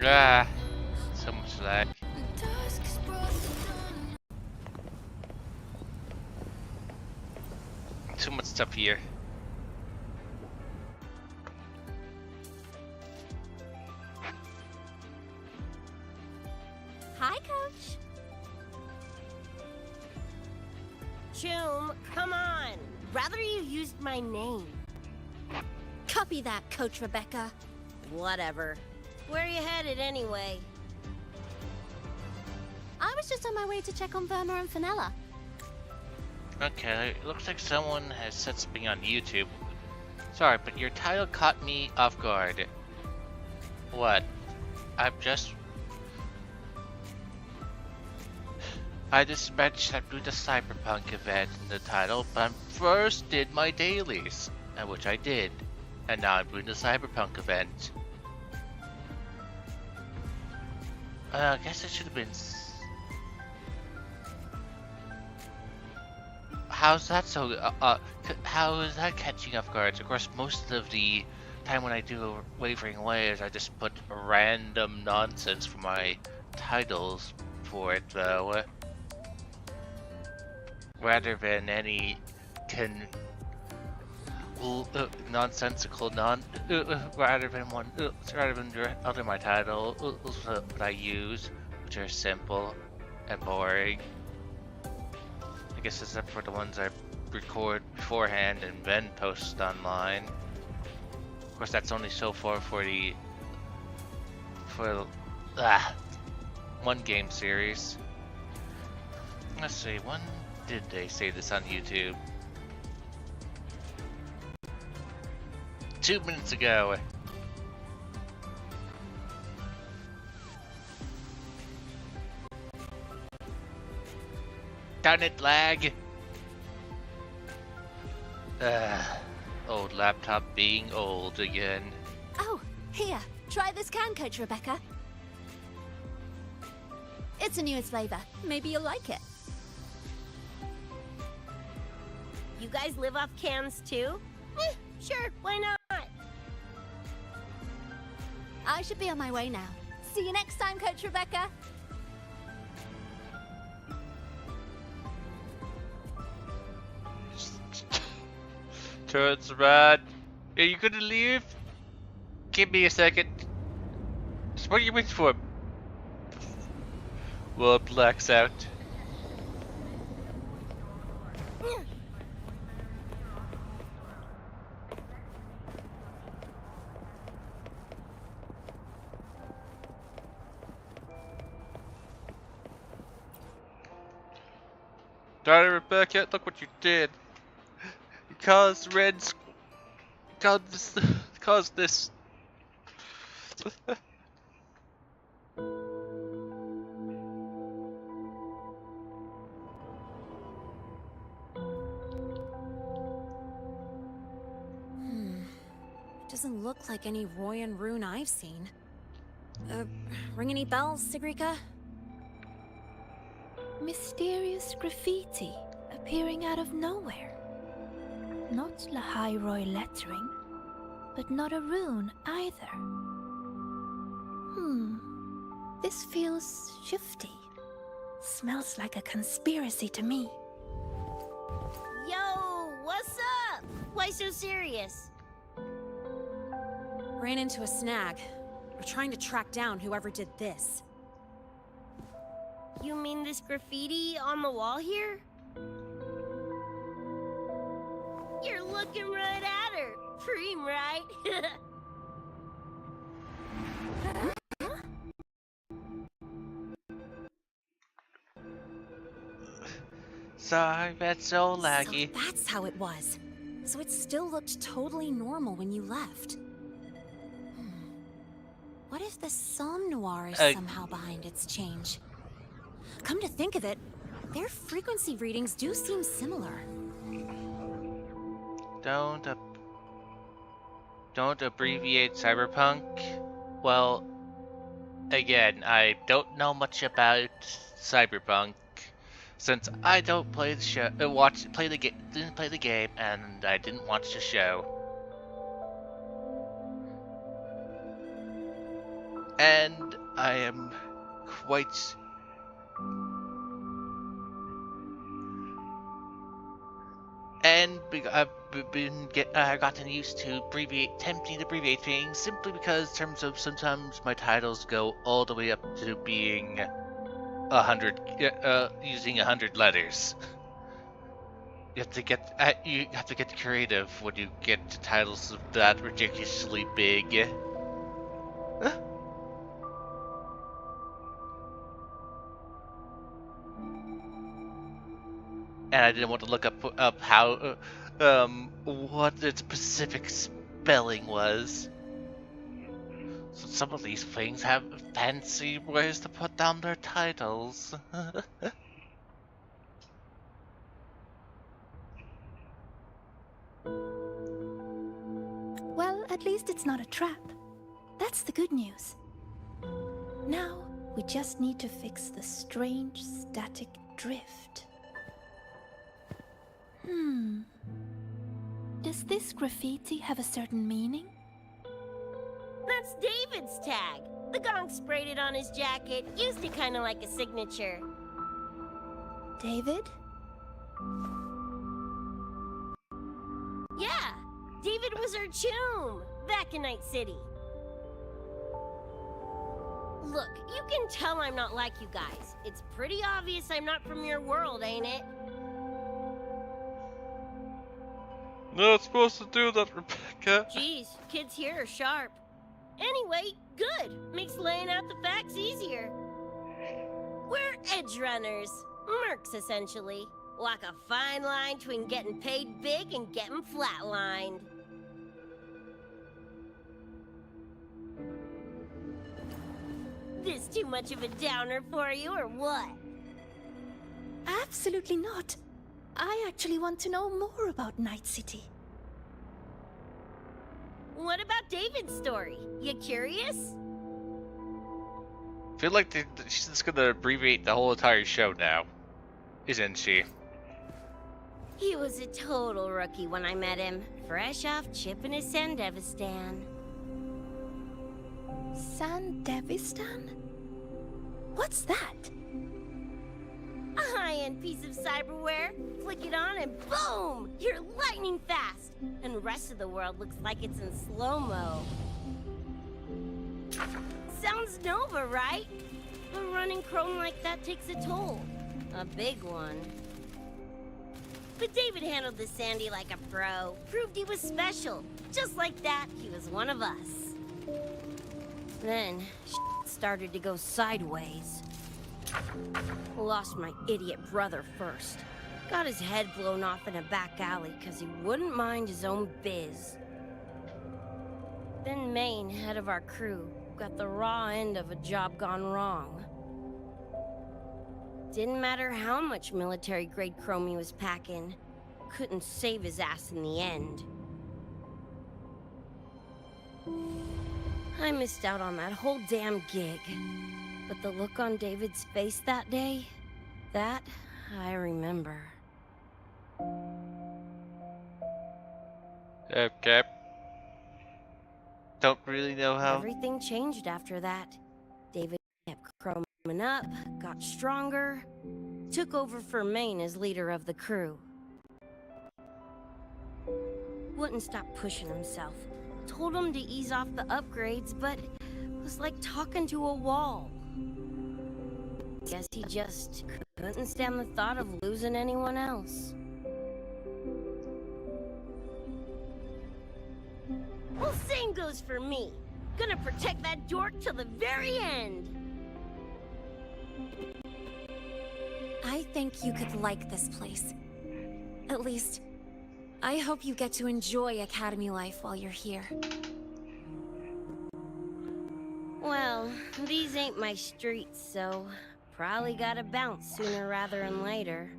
Speaker 1: Ah, so much lag. Too much stuff here.
Speaker 4: Hi, Coach. Choom, come on. Rather you used my name.
Speaker 2: Copy that, Coach Rebecca.
Speaker 4: Whatever. Where are you headed anyway?
Speaker 2: I was just on my way to check on Verna and Fenella.
Speaker 1: Okay, it looks like someone has said something on YouTube. Sorry, but your title caught me off guard. What? I just mentioned I'm doing the Cyberpunk event in the title, but I first did my dailies, which I did. And now I'm doing the Cyberpunk event. I guess it should have been... How's that so... how is that catching off guard? Of course, most of the time when I do Wavering Layers, I just put random nonsense for my titles for it, though. Rather than any nonsensical rather than the other my titles that I use, which are simple and boring. I guess except for the ones I record beforehand and then post online. Of course, that's only so far for one game series. Let's see, when did they say this on YouTube? 2 minutes ago. Darn it, lag! Old laptop being old again.
Speaker 2: Oh, here. Try this can, Coach Rebecca. It's a newest flavor. Maybe you'll like it.
Speaker 4: You guys live off cans too? Sure, why not?
Speaker 2: I should be on my way now. See you next time, Coach Rebecca.
Speaker 1: Turns around. Are you gonna leave? Give me a second. What are you waiting for? World blacks out. Darn it, Rebecca, look what you did. You caused caused this.
Speaker 2: Doesn't look like any Royan rune I've seen. Ring any bells, Sigrika?
Speaker 6: Mysterious graffiti appearing out of nowhere. Not Lahairoi lettering, but not a rune either. This feels shifty. Smells like a conspiracy to me.
Speaker 4: Yo, what's up? Why so serious?
Speaker 2: Ran into a snag. We're trying to track down whoever did this.
Speaker 4: You mean this graffiti on the wall here? You're looking right at her. Preem, right?
Speaker 1: Sorry, that's so laggy.
Speaker 2: So that's how it was. So it still looked totally normal when you left. What if the Somme Noir is somehow behind its change? Come to think of it, their frequency readings do seem similar.
Speaker 1: Don't abbreviate cyberpunk. Well, again, I don't know much about cyberpunk since I don't play the show, didn't play the game, and I didn't watch the show. And I am quite I've gotten used to attempting to abbreviate things simply because in terms of sometimes my titles go all the way up to being 100, using 100 letters. You have to get creative when you get to titles that ridiculously big. And I didn't want to look up how what its specific spelling was. So some of these things have fancy ways to put down their titles.
Speaker 6: Well, at least it's not a trap. That's the good news. Now, we just need to fix the strange static drift. Does this graffiti have a certain meaning?
Speaker 4: tag. The Gong sprayed it on his jacket, used it kind of like a signature.
Speaker 6: David?
Speaker 4: Yeah, David was our choom, back in Night City. Look, you can tell I'm not like you guys. It's pretty obvious I'm not from your world, ain't it?
Speaker 1: Not supposed to do that, Rebecca.
Speaker 4: Jeez, kids here are sharp. Anyway, good. Makes laying out the facts easier. We're edge runners. Mercs, essentially. Walk a fine line between getting paid big and getting flatlined. This too much of a downer for you, or what?
Speaker 6: Absolutely not. I actually want to know more about Night City.
Speaker 4: What about David's story? You curious?
Speaker 1: I feel like she's just gonna abbreviate the whole entire show now, isn't she?
Speaker 4: He was a total rookie when I met him, fresh off chipping his Sandevistan.
Speaker 6: Sandevistan? What's that?
Speaker 4: A high-end piece of cyberware. Flick it on and boom! You're lightning fast! And the rest of the world looks like it's in slow-mo. Sounds Nova, right? But running Chrome like that takes a toll. A big one. But David handled the Sandy like a pro. Proved he was special. Just like that, he was one of us. Then, started to go sideways. Lost my idiot brother first. Got his head blown off in a back alley because he wouldn't mind his own biz. Then Maine, head of our crew, got the raw end of a job gone wrong. Didn't matter how much military-grade chrome he was packing. Couldn't save his ass in the end. I missed out on that whole damn gig. But the look on David's face that day, that I remember.
Speaker 1: Okay. Don't really know how.
Speaker 4: Everything changed after that. David kept chroming up, got stronger, took over for Maine as leader of the crew. Wouldn't stop pushing himself. Told him to ease off the upgrades, but it was like talking to a wall. Guess he just couldn't stand the thought of losing anyone else. Well, same goes for me. Gonna protect that dork till the very end.
Speaker 6: I think you could like this place. At least, I hope you get to enjoy Academy life while you're here.
Speaker 4: Well, these ain't my streets, so probably gotta bounce sooner rather than later.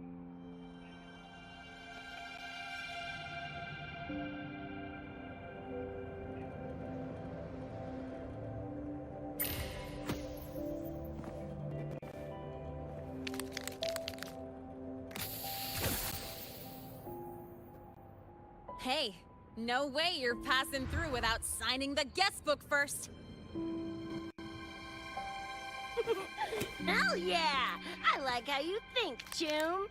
Speaker 11: Hey, no way you're passing through without signing the guest book first.
Speaker 4: Hell yeah! I like how you think, Choom.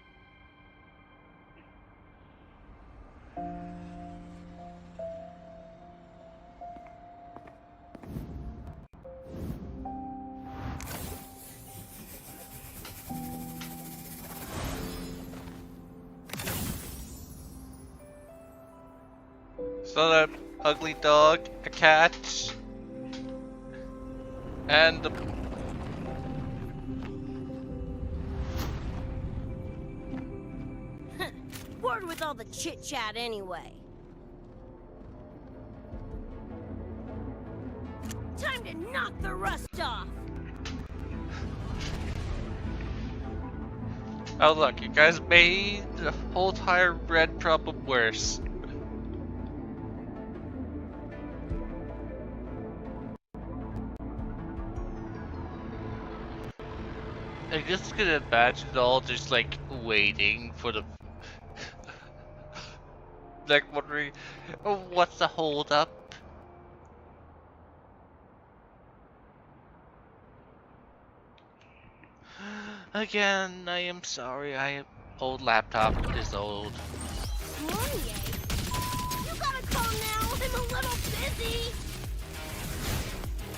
Speaker 1: So that ugly dog, a cat, and the
Speaker 4: Bored with all the chit-chat anyway. Time to knock the rust off!
Speaker 1: oh look, you guys made the whole entire red problem worse. I just can imagine it all just like waiting for the like wondering, oh, what's the hold up? Again, I am sorry. Old laptop is old.
Speaker 4: Mornier? You gotta call now. I'm a little busy.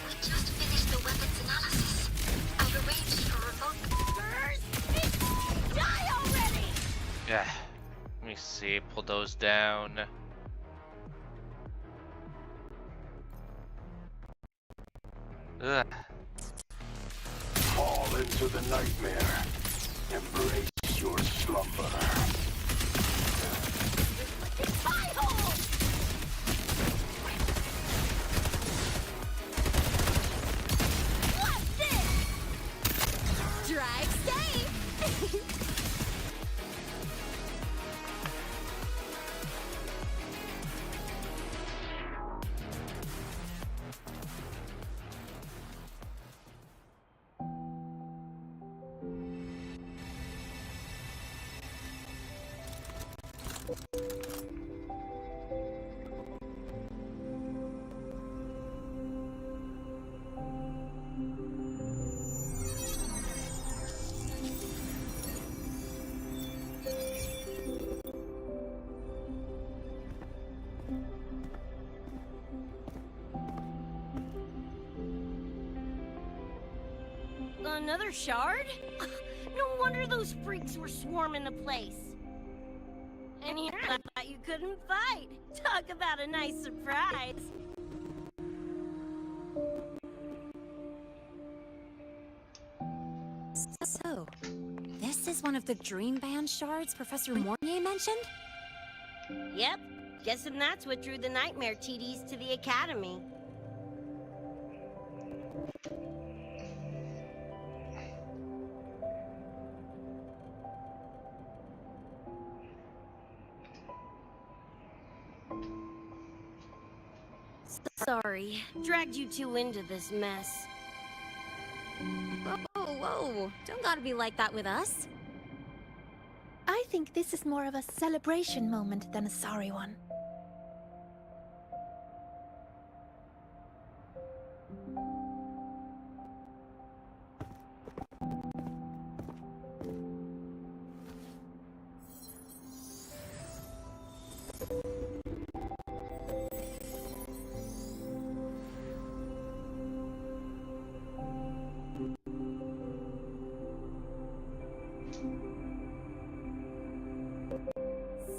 Speaker 3: We just finished the weapons analysis. I've arranged for remote.
Speaker 4: First, die already!
Speaker 1: Yeah. Let me see. Pull those down. Ugh.
Speaker 9: Fall into the nightmare. Embrace your slumber.
Speaker 4: Spy hole! What's this? Drive safe! Another shard? No wonder those freaks were swarming the place. And here I thought you couldn't fight. Talk about a nice surprise.
Speaker 2: So, this is one of the Dream Band shards Professor Mornier mentioned?
Speaker 4: Yep. Guessing that's what drew the Nightmare TDs to the Academy. Sorry, dragged you two into this mess.
Speaker 2: Whoa, don't gotta be like that with us.
Speaker 6: I think this is more of a celebration moment than a sorry one.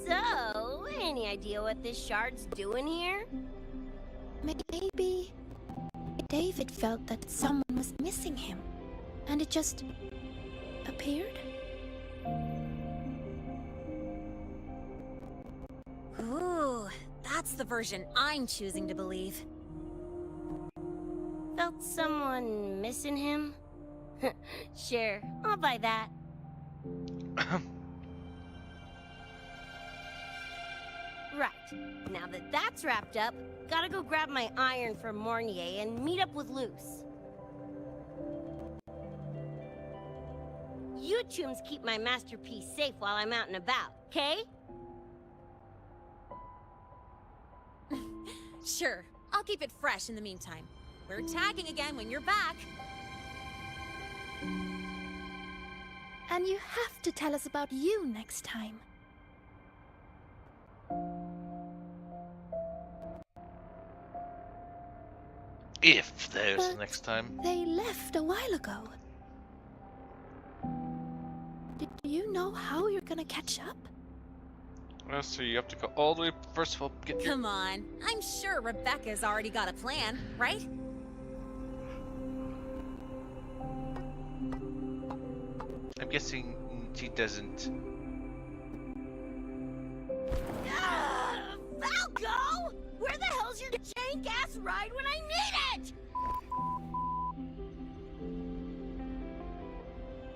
Speaker 4: So, any idea what this shard's doing here?
Speaker 6: Maybe David felt that someone was missing him, and it just appeared?
Speaker 2: Ooh, that's the version I'm choosing to believe.
Speaker 4: Felt someone missing him? Sure, I'll buy that. Right, now that that's wrapped up, gotta go grab my iron from Mornier and meet up with Luce. You tombs keep my masterpiece safe while I'm out and about, okay?
Speaker 2: Sure, I'll keep it fresh in the meantime. We're tagging again when you're back.
Speaker 6: And you have to tell us about you next time.
Speaker 1: If there's
Speaker 6: But
Speaker 1: next time.
Speaker 6: they left a while ago. Do you know how you're gonna catch up?
Speaker 1: So you have to go all the way. First of all, get your.
Speaker 2: Come on, I'm sure Rebecca's already got a plan, right?
Speaker 1: I'm guessing she doesn't.
Speaker 4: Falco! Where the hell's your jank-ass ride when I need it?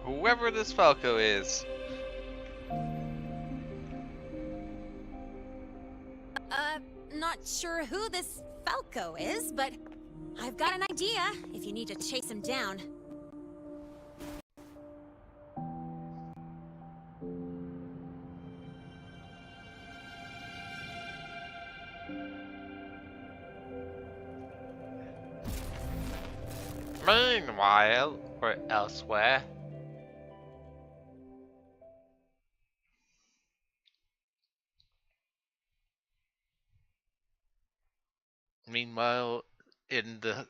Speaker 1: Whoever this Falco is.
Speaker 2: Not sure who this Falco is, but I've got an idea if you need to chase him down.
Speaker 1: Meanwhile, or elsewhere. Meanwhile, in the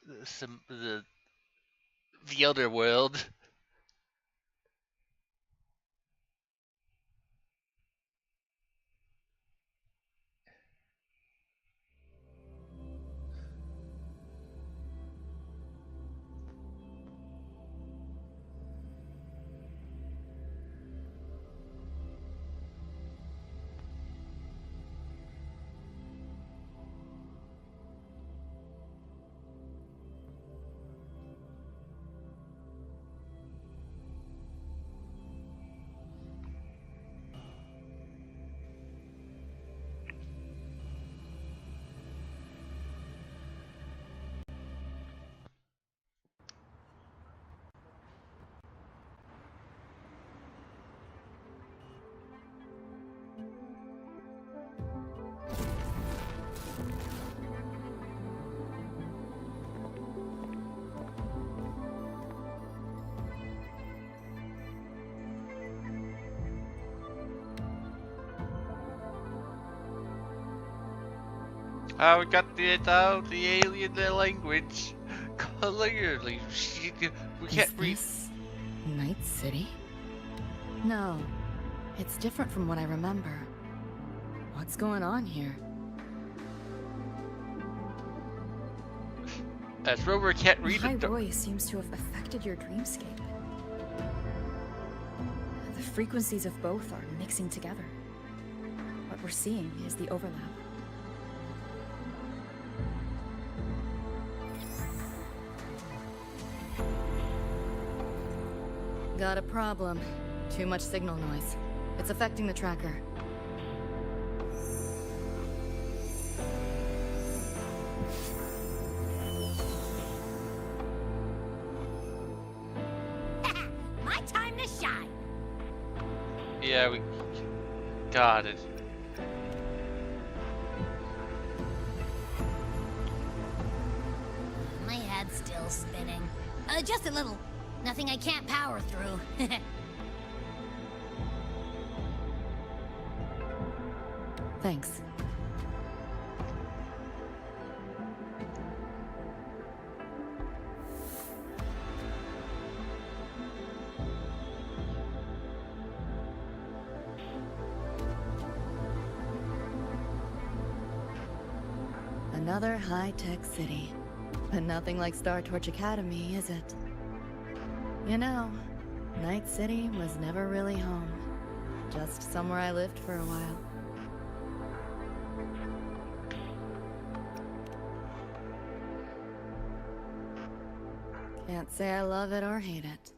Speaker 1: other world, we got the alien language clearly. We can't read.
Speaker 7: Is this Night City? No, it's different from what I remember. What's going on here?
Speaker 1: As Rover can't read
Speaker 5: The high
Speaker 1: it.
Speaker 5: voice seems to have affected your dreamscape. The frequencies of both are mixing together. What we're seeing is the overlap.
Speaker 7: Got a problem. Too much signal noise. It's affecting the tracker.
Speaker 2: My time to shine.
Speaker 1: Yeah, we got it.
Speaker 2: My head's still spinning. Just a little. Nothing I can't power through.
Speaker 7: Thanks. Another high-tech city. But nothing like Star Torch Academy, is it? You know, Night City was never really home. Just somewhere I lived for a while. Can't say I love it or hate it.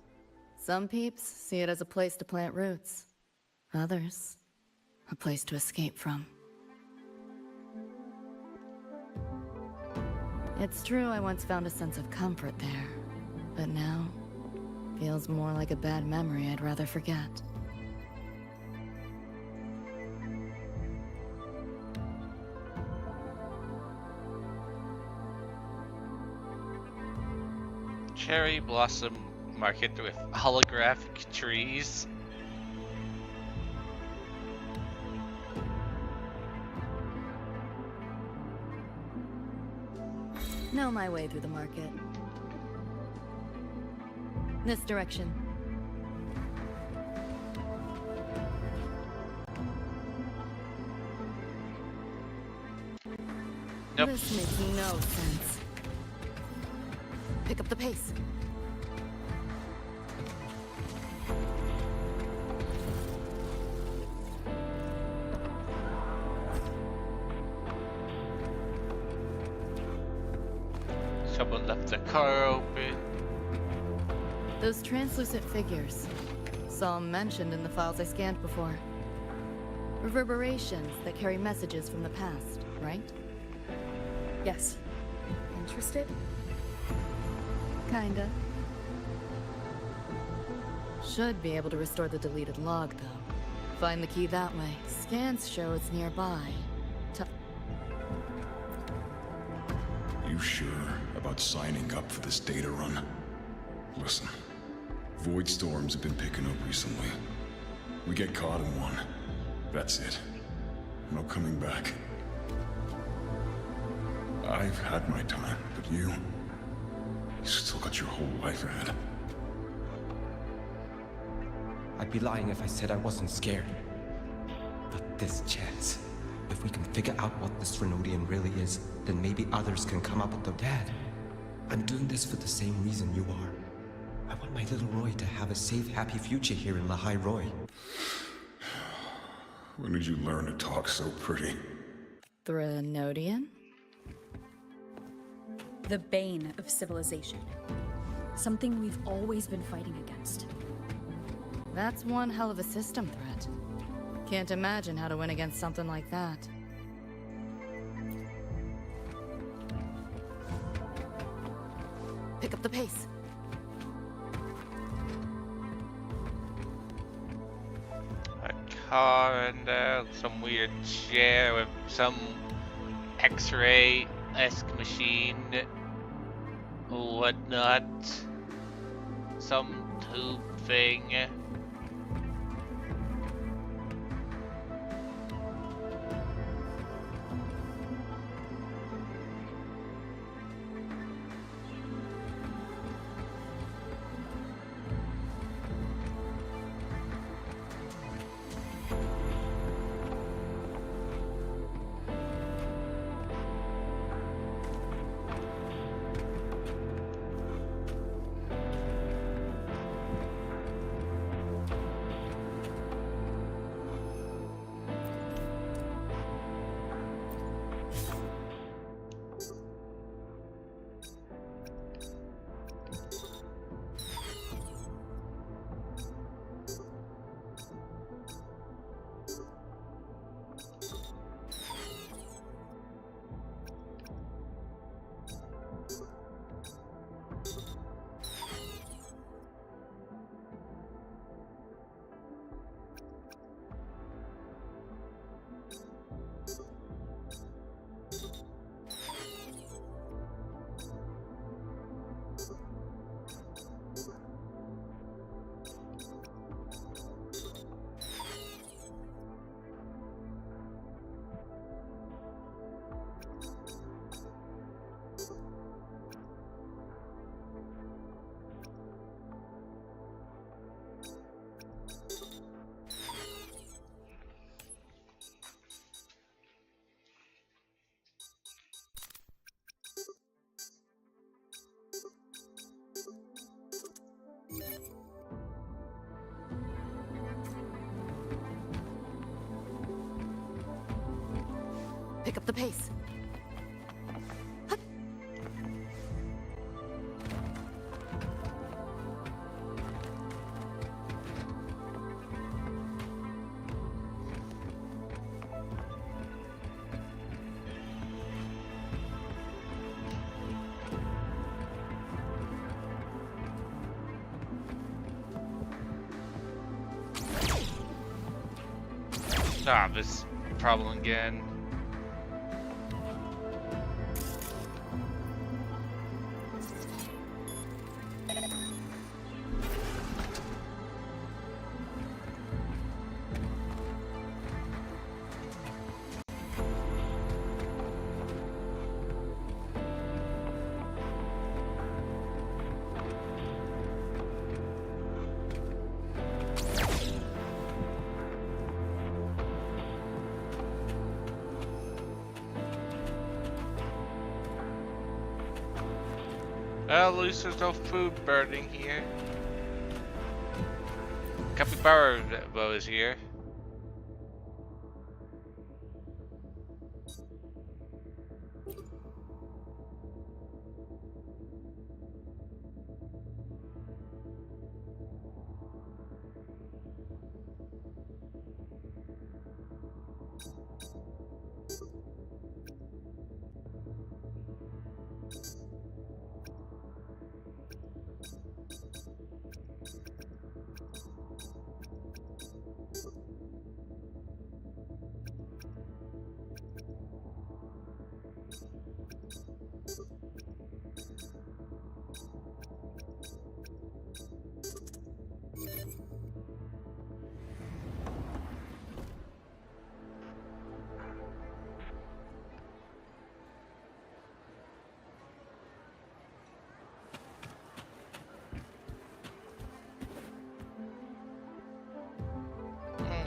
Speaker 7: Some peeps see it as a place to plant roots. Others, a place to escape from. It's true I once found a sense of comfort there, but now feels more like a bad memory I'd rather forget.
Speaker 1: Cherry Blossom Market with holographic trees.
Speaker 7: Know my way through the market. This direction.
Speaker 1: Nope.
Speaker 7: This makes no sense. Pick up the pace.
Speaker 1: Someone left the car open.
Speaker 7: Those translucent figures. Saw them mentioned in the files I scanned before. Reverberations that carry messages from the past, right?
Speaker 5: Yes. Interested?
Speaker 7: Kinda. Should be able to restore the deleted log, though. Find the key that way. Scans show it's nearby.
Speaker 12: You sure about signing up for this data run? Listen, void storms have been picking up recently. We get caught in one. That's it. No coming back. I've had my time, but you still got your whole life ahead.
Speaker 13: I'd be lying if I said I wasn't scared. But this chance, if we can figure out what this Renodian really is, then maybe others can come up with the Dad. I'm doing this for the same reason you are. I want my little Roy to have a safe, happy future here in Lahai Roi.
Speaker 12: When did you learn to talk so pretty?
Speaker 7: Threnodian?
Speaker 5: The bane of civilization. Something we've always been fighting against.
Speaker 7: That's one hell of a system threat. Can't imagine how to win against something like that. Pick up the pace.
Speaker 1: A car and some weird chair with some X-ray-esque machine, whatnot, some tube thing.
Speaker 7: Pick up the pace.
Speaker 1: Ah, this problem again. Well, at least there's no food burning here. Capybara is here.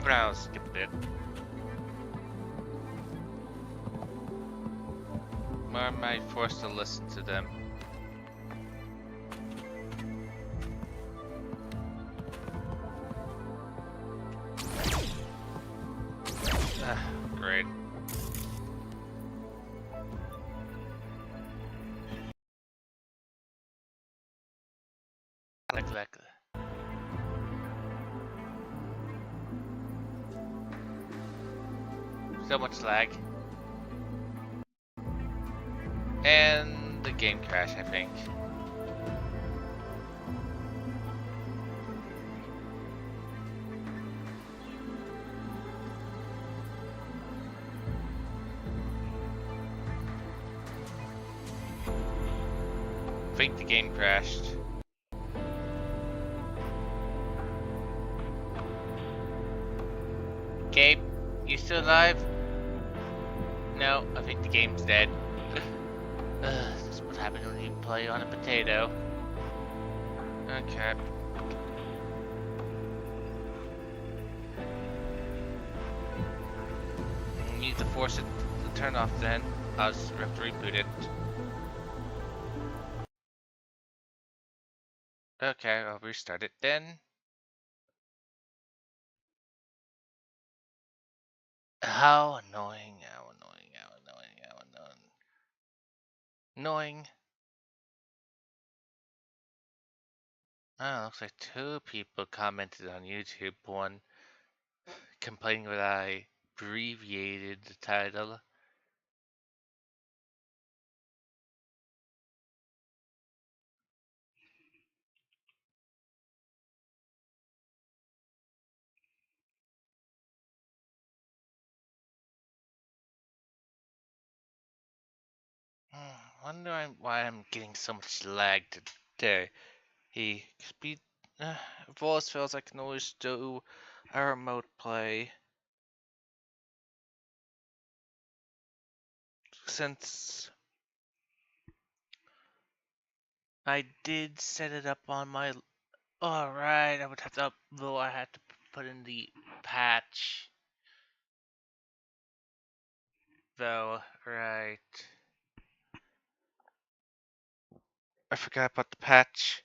Speaker 1: but I'll skip it. Or am I forced to listen to them? Great. Exactly. So much lag. And the game crash, I think. I think the game crashed. Gabe, you still alive? No, I think the game's dead. This is what happens when you play on a potato. Okay. You need to force it to turn off then. I'll just have to reboot it. Okay, I'll restart it then. How annoying, how annoying, how annoying, how annoying. Annoying. Oh, looks like 2 people commented on YouTube. One complaining that I abbreviated the title. Wonder why I'm getting so much lag today. Speed voice feels I can always do a remote play. Since I did set it up on my alright, I would have to though I had to put in the patch. Though, right. I forgot about the patch.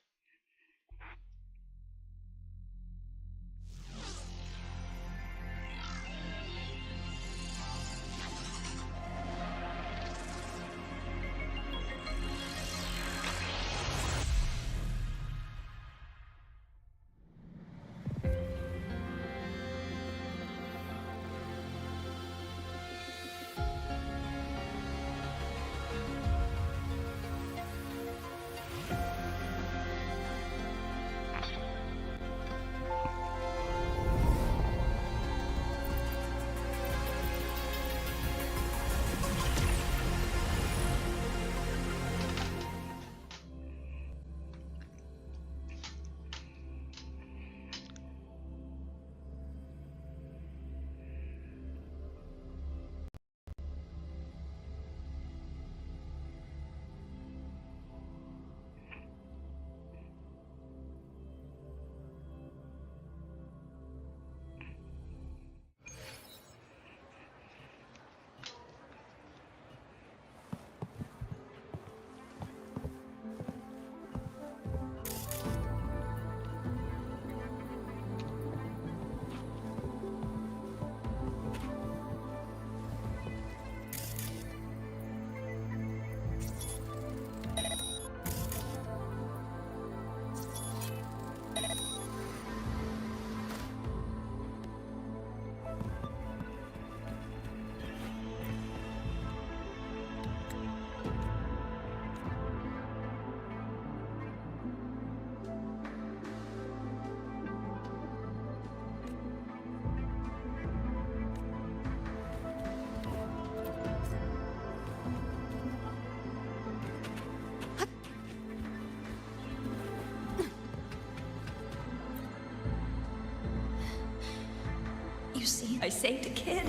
Speaker 5: You see, I saved a kid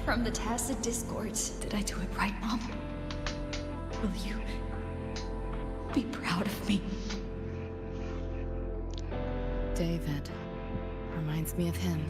Speaker 5: from the Tacet Discords. Did I do it right, Mom? Will you be proud of me?
Speaker 7: David. Reminds me of him.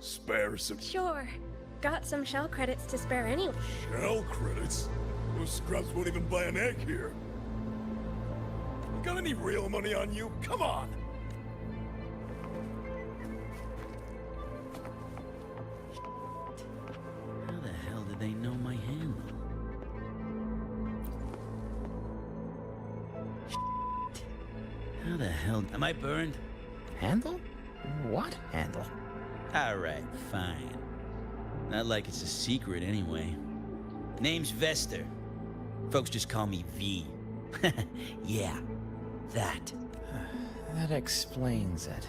Speaker 12: Spare some
Speaker 4: Sure. Got some shell credits to spare anyway.
Speaker 12: shell credits? Those scrubs won't even buy an egg here. You got any real money on you? Come on!
Speaker 14: How the hell did they know my handle? How the hell... Am I burned?
Speaker 15: Handle? What handle?
Speaker 14: Alright, fine. Not like it's a secret anyway. Name's Vester. Folks just call me V. Yeah, that.
Speaker 15: That explains it.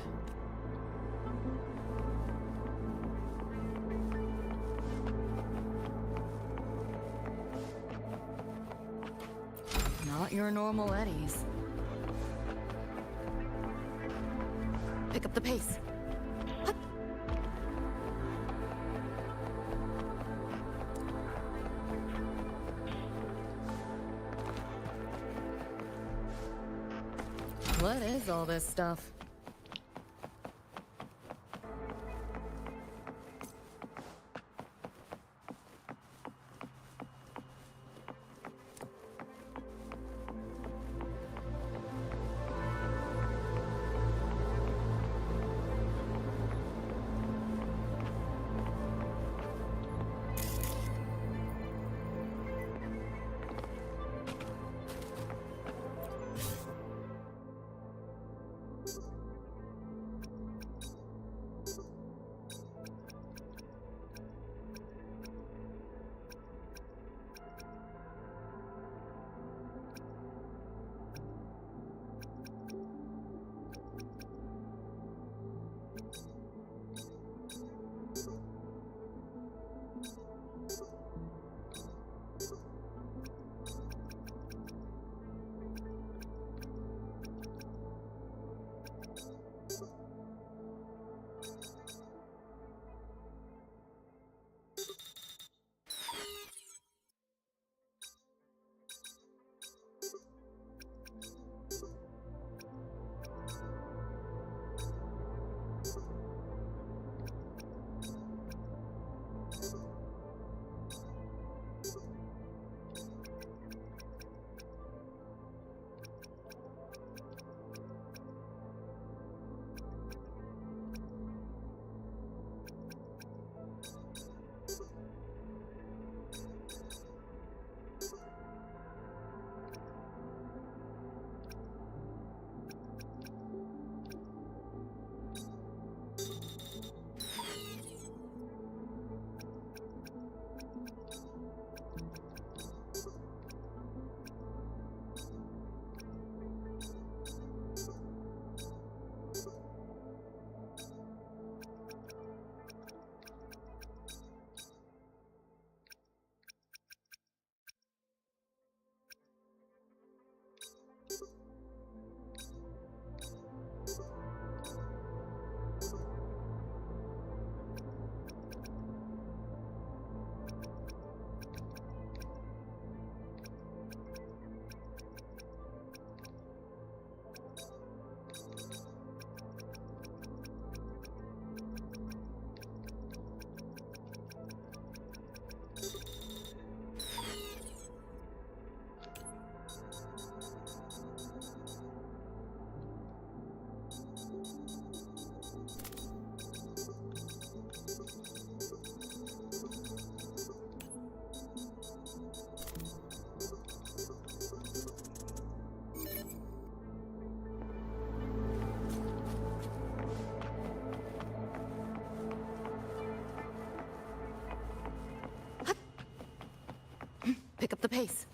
Speaker 7: Not your normal eddies. Pick up the pace. What is all this stuff? Pick up the pace.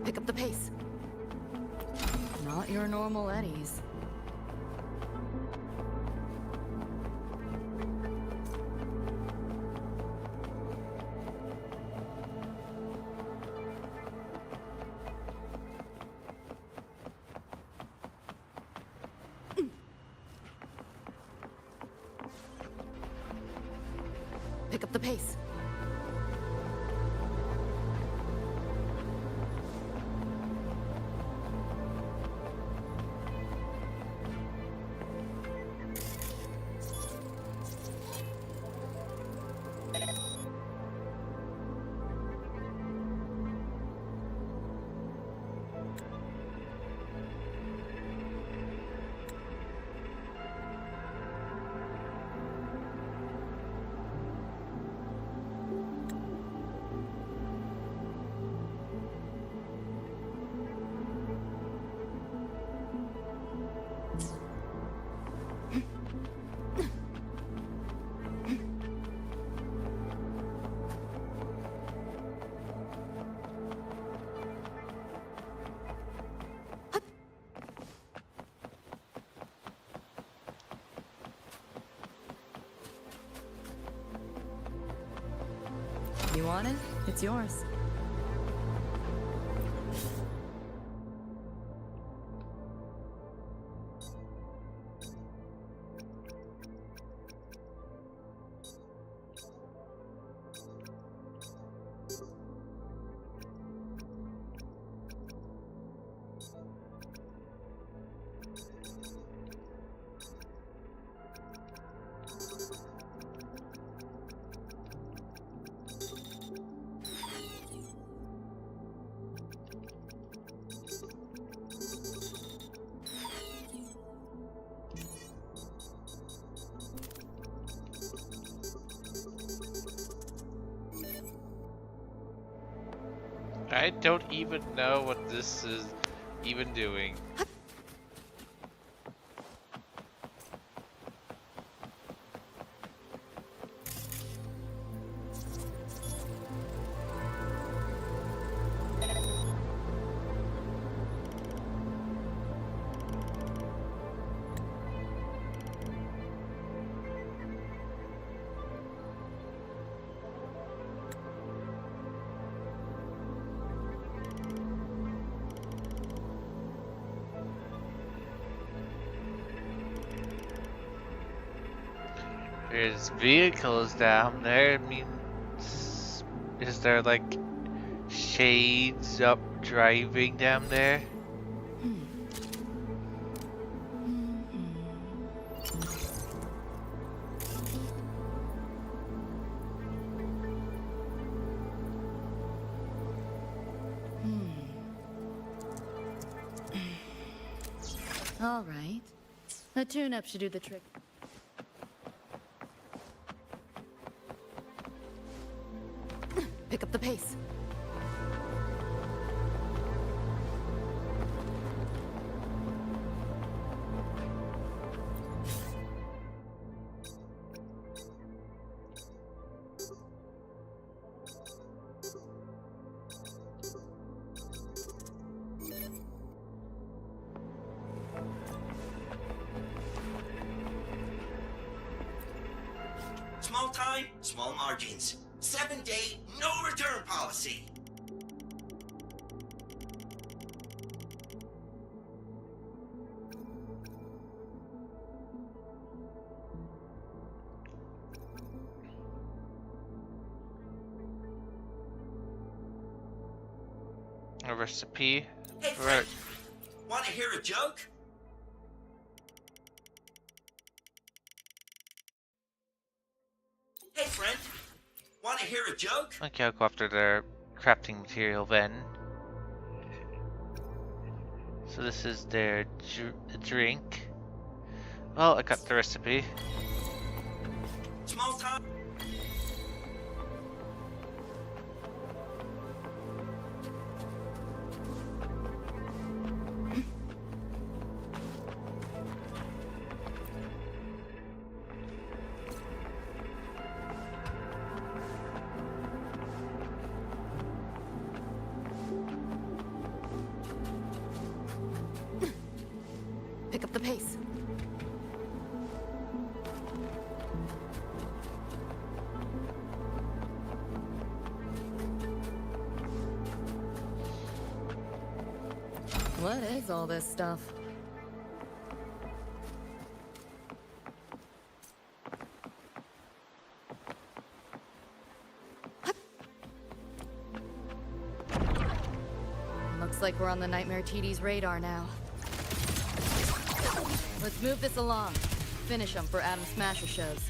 Speaker 7: Pick up the pace. Not your normal eddies. Pick up the pace. You want it? It's yours.
Speaker 1: I don't even know what this is even doing. There's vehicles down there. I mean, is there like shades up driving down there?
Speaker 7: All right. A tune-up should do the trick. Pick up the pace.
Speaker 16: Small time, small margins. 7-day, no return policy.
Speaker 1: A recipe?
Speaker 16: Hey, friend, want to hear a joke? Hey, friend, want to hear a joke?
Speaker 1: Okay, I'll go after their crafting material then. So this is their drink. Well, I got the recipe.
Speaker 16: Small time.
Speaker 7: What is all this stuff? Looks like we're on the Nightmare TD's radar now. Let's move this along. Finish them for Adam Smasher shows.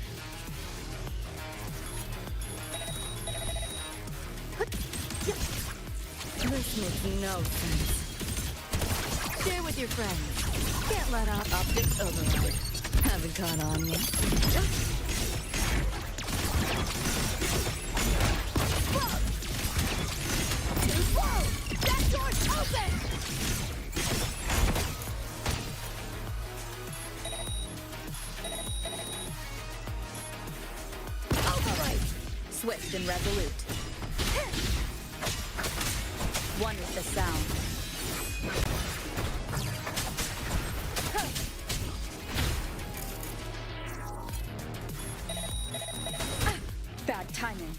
Speaker 7: This makes no sense. Share with your friends. Can't let out optics override. Haven't caught on yet. Whoa! Too slow! That door's open! Overwrite! Swift and resolute. One with the sound. Bad timing.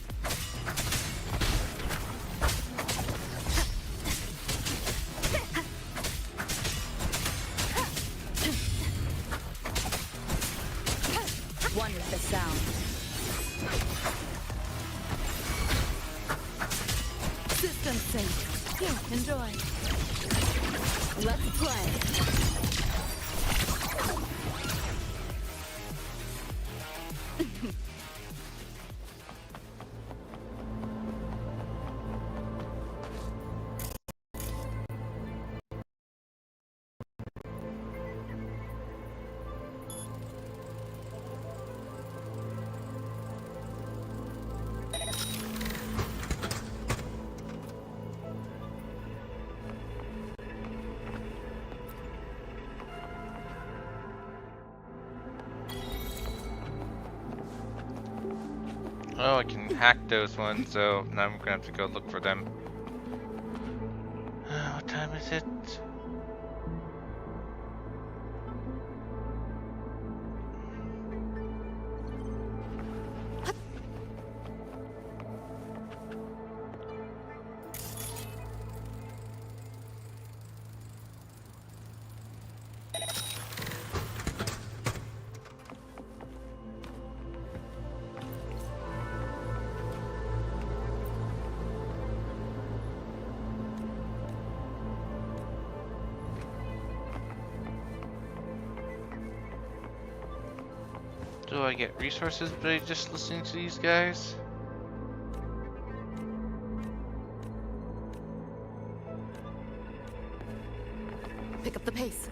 Speaker 7: One with the sound. System sync. Here, enjoy. Let's play.
Speaker 1: Oh, I can hack those ones, so now I'm gonna have to go look for them. What time is it? Do I get resources by just listening to these guys?
Speaker 7: Pick up the pace.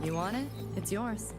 Speaker 7: You want it? It's yours.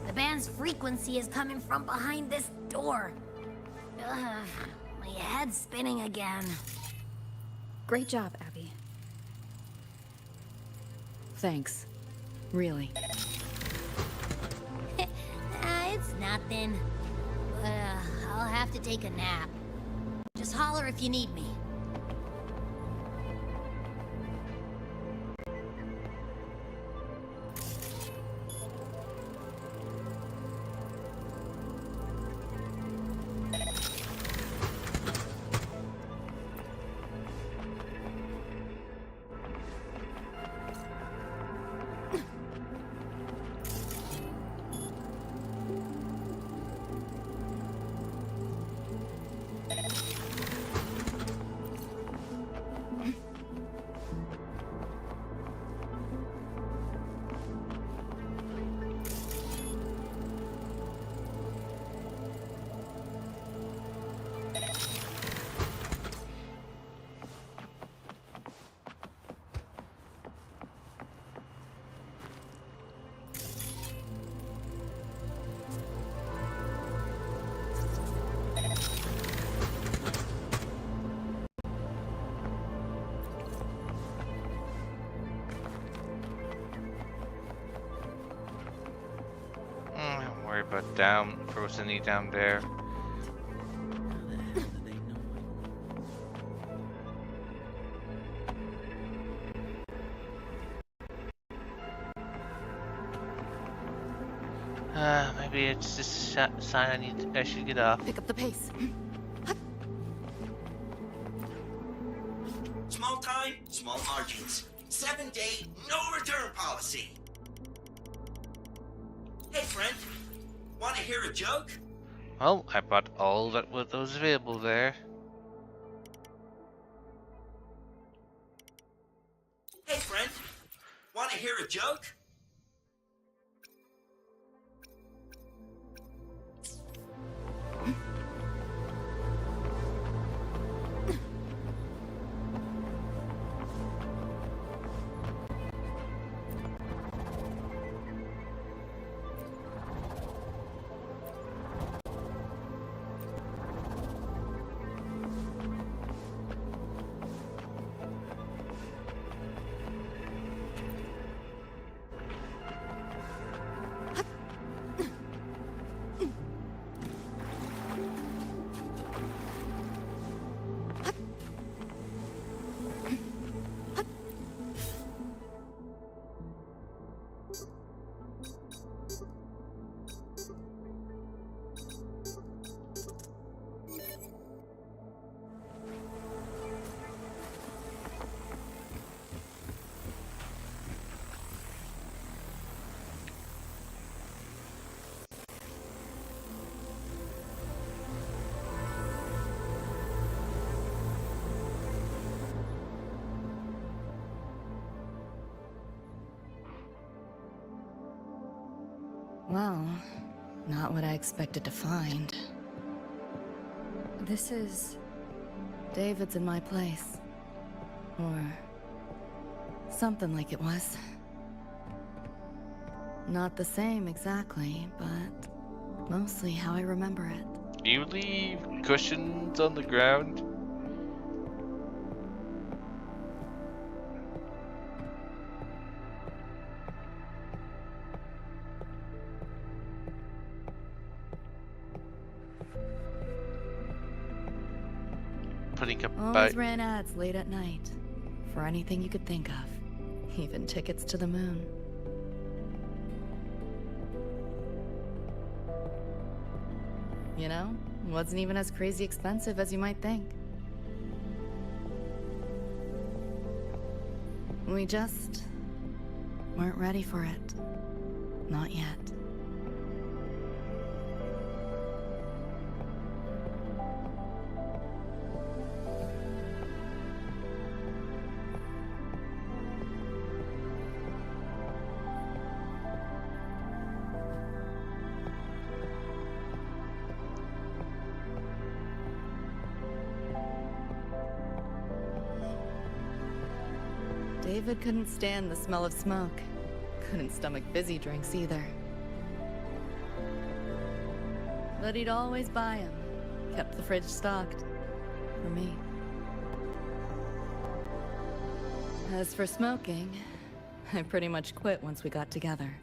Speaker 2: The band's frequency is coming from behind this door. Ugh, my head's spinning again.
Speaker 5: Great job, Abby.
Speaker 7: Thanks. Really.
Speaker 2: It's nothing. But, I'll have to take a nap. Just holler if you need me.
Speaker 1: about down Rosalie down there. Maybe it's just a sign I should get off.
Speaker 7: Pick up the pace.
Speaker 16: Small time, small margins. 7-day, no return policy. Hey, friend. Want to hear a joke?
Speaker 1: Well, I bought all that was available there.
Speaker 16: Hey, friend. Want to hear a joke?
Speaker 7: Well, not what I expected to find.
Speaker 5: This is...
Speaker 7: David's in my place. Or... something like it was. Not the same exactly, but mostly how I remember it.
Speaker 1: You leave cushions on the ground? Putting up
Speaker 7: Always ran ads late at night. For anything you could think of. Even tickets to the moon. You know, wasn't even as crazy expensive as you might think. We just weren't ready for it. Not yet. David couldn't stand the smell of smoke. Couldn't stomach fizzy drinks either. But he'd always buy them. Kept the fridge stocked. For me. As for smoking, I pretty much quit once we got together.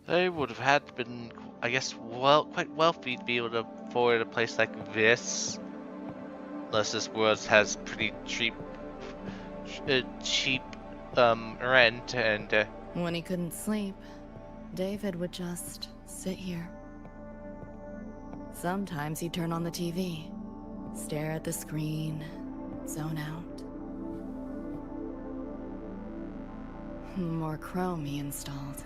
Speaker 1: They would have had been, I guess, quite wealthy to be able to afford a place like this. Unless this world has pretty cheap rent and.
Speaker 7: When he couldn't sleep, David would just sit here. Sometimes he'd turn on the TV, stare at the screen, zone out. The more Chrome he installed,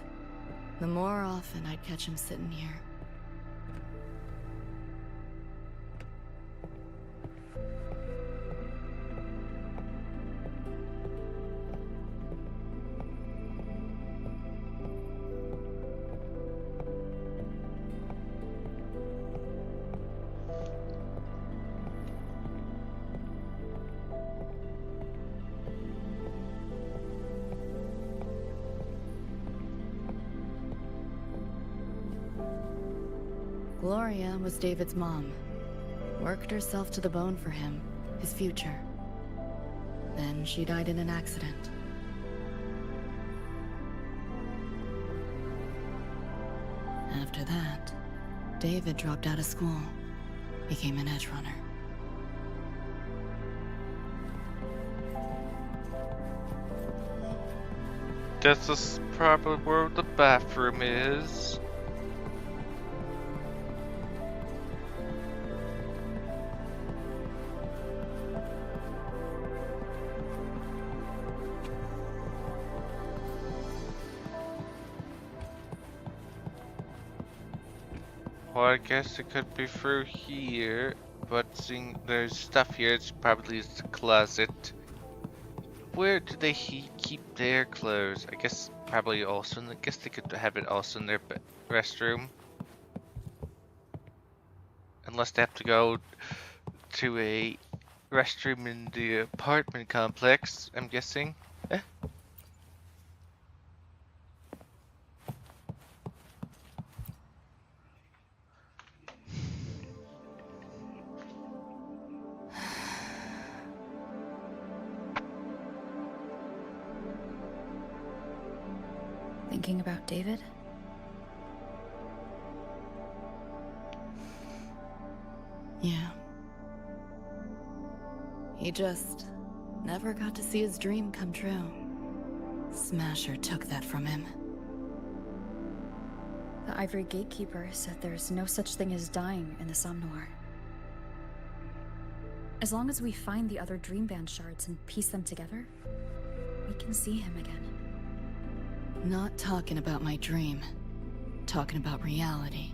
Speaker 7: the more often I'd catch him sitting here. Gloria was David's mom. Worked herself to the bone for him, his future. Then she died in an accident. After that, David dropped out of school, became an edge runner.
Speaker 1: Guess this is probably where the bathroom is. Well, I guess it could be through here, but seeing there's stuff here, it's probably the closet. Where do they keep their clothes? I guess probably also. I guess they could have it also in their restroom, unless they have to go to a restroom in the apartment complex. I'm guessing.
Speaker 5: Thinking about David?
Speaker 7: Yeah. He just never got to see his dream come true. Smasher took that from him.
Speaker 5: The Ivory Gatekeeper said there's no such thing as dying in the Somnoir. As long as we find the other Dreamband shards and piece them together, we can see him again.
Speaker 7: Not talking about my dream. Talking about reality.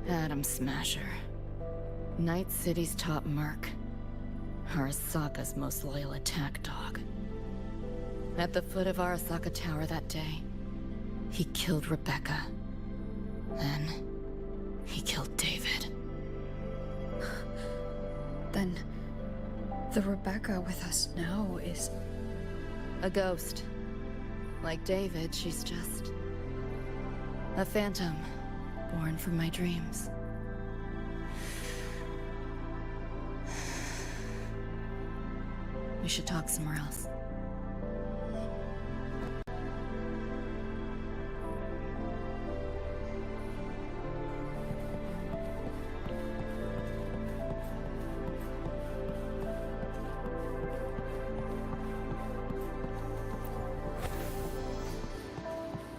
Speaker 7: Adam Smasher. Night City's top merc. Arasaka's most loyal attack dog. At the foot of Arasaka Tower that day, he killed Rebecca. Then, he killed David.
Speaker 5: Then, the Rebecca with us now is...
Speaker 7: a ghost. Like David, she's just... a phantom, born from my dreams. We should talk somewhere else.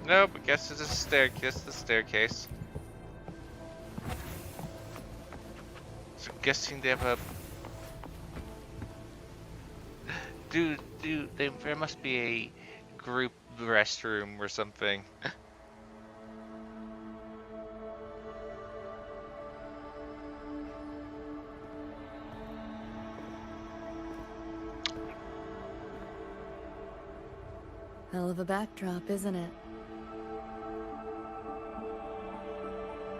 Speaker 1: Nope, I guess it's a staircase. The staircase. So I'm guessing they have a. There must be a group restroom or something.
Speaker 7: Hell of a backdrop, isn't it?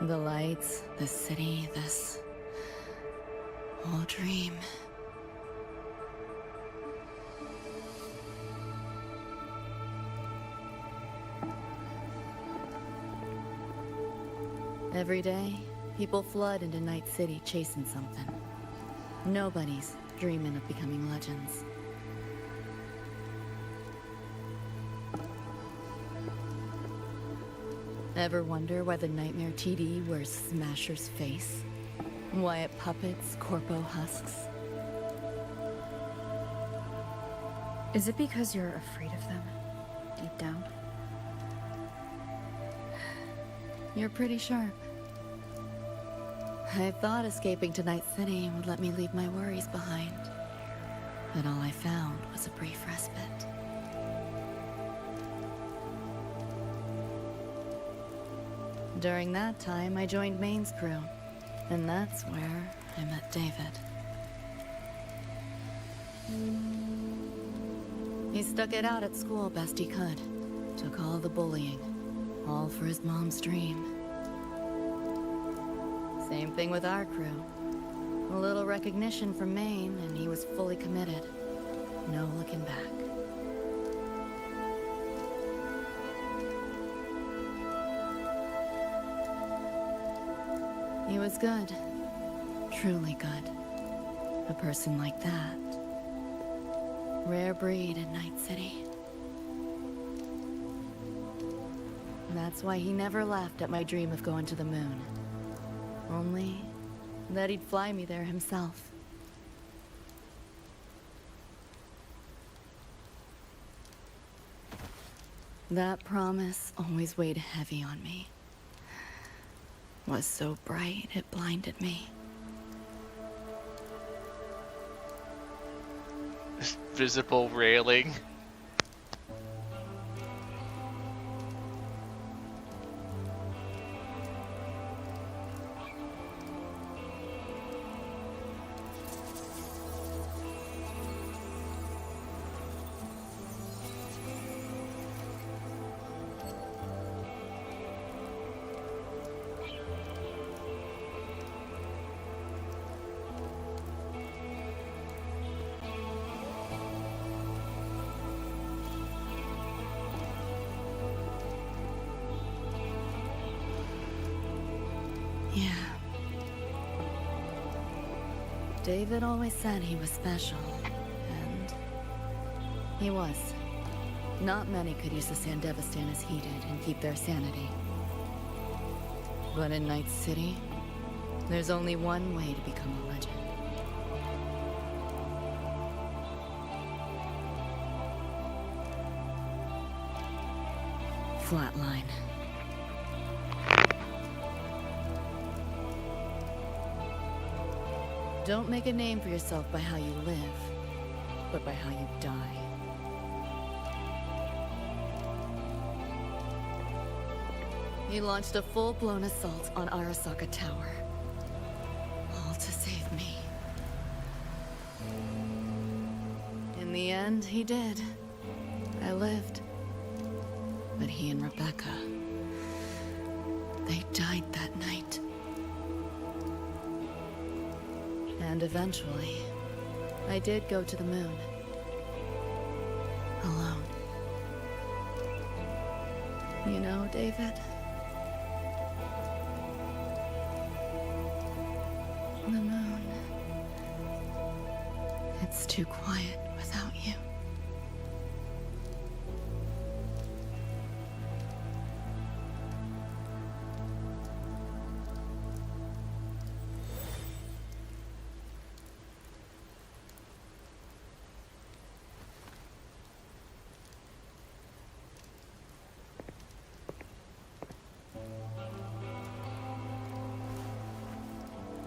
Speaker 7: The lights, the city, this whole dream. Every day, people flood into Night City chasing something. Nobody's dreaming of becoming legends. Ever wonder why the Nightmare TD wears Smasher's face? Why it puppets Corpo husks?
Speaker 5: Is it because you're afraid of them, deep down?
Speaker 7: You're pretty sharp. I thought escaping to Night City would let me leave my worries behind. But all I found was a brief respite. During that time, I joined Maine's crew. And that's where I met David. He stuck it out at school best he could. Took all the bullying. All for his mom's dream. Same thing with our crew. A little recognition from Maine, and he was fully committed. No looking back. He was good. Truly good. A person like that. Rare breed in Night City. That's why he never laughed at my dream of going to the moon. Only that he'd fly me there himself. That promise always weighed heavy on me. Was so bright it blinded me.
Speaker 1: This visible railing.
Speaker 7: Yeah. David always said he was special, and he was. Not many could use the Sandevistan as he did and keep their sanity. But in Night City, there's only one way to become a legend. Flatline. Don't make a name for yourself by how you live, but by how you die. He launched a full-blown assault on Arasaka Tower. All to save me. In the end, he did. I lived. But he and Rebecca, they died that night. And eventually, I did go to the moon. Alone. You know, David? The moon. It's too quiet without you.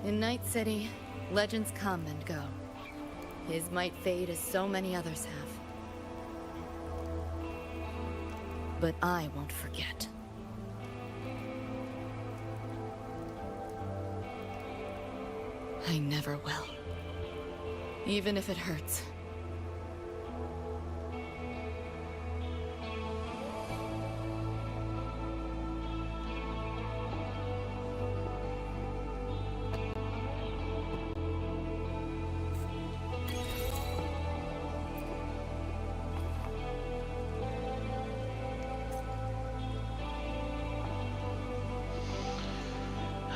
Speaker 7: In Night City, legends come and go. His might fade as so many others have. But I won't forget. I never will. Even if it hurts.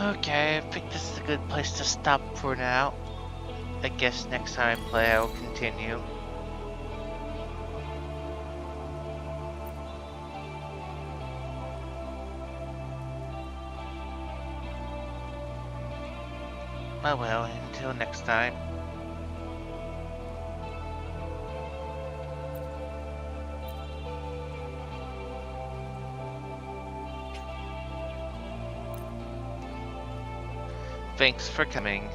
Speaker 1: Okay, I think this is a good place to stop for now. I guess next time I play I will continue. Oh well, until next time. Thanks for coming.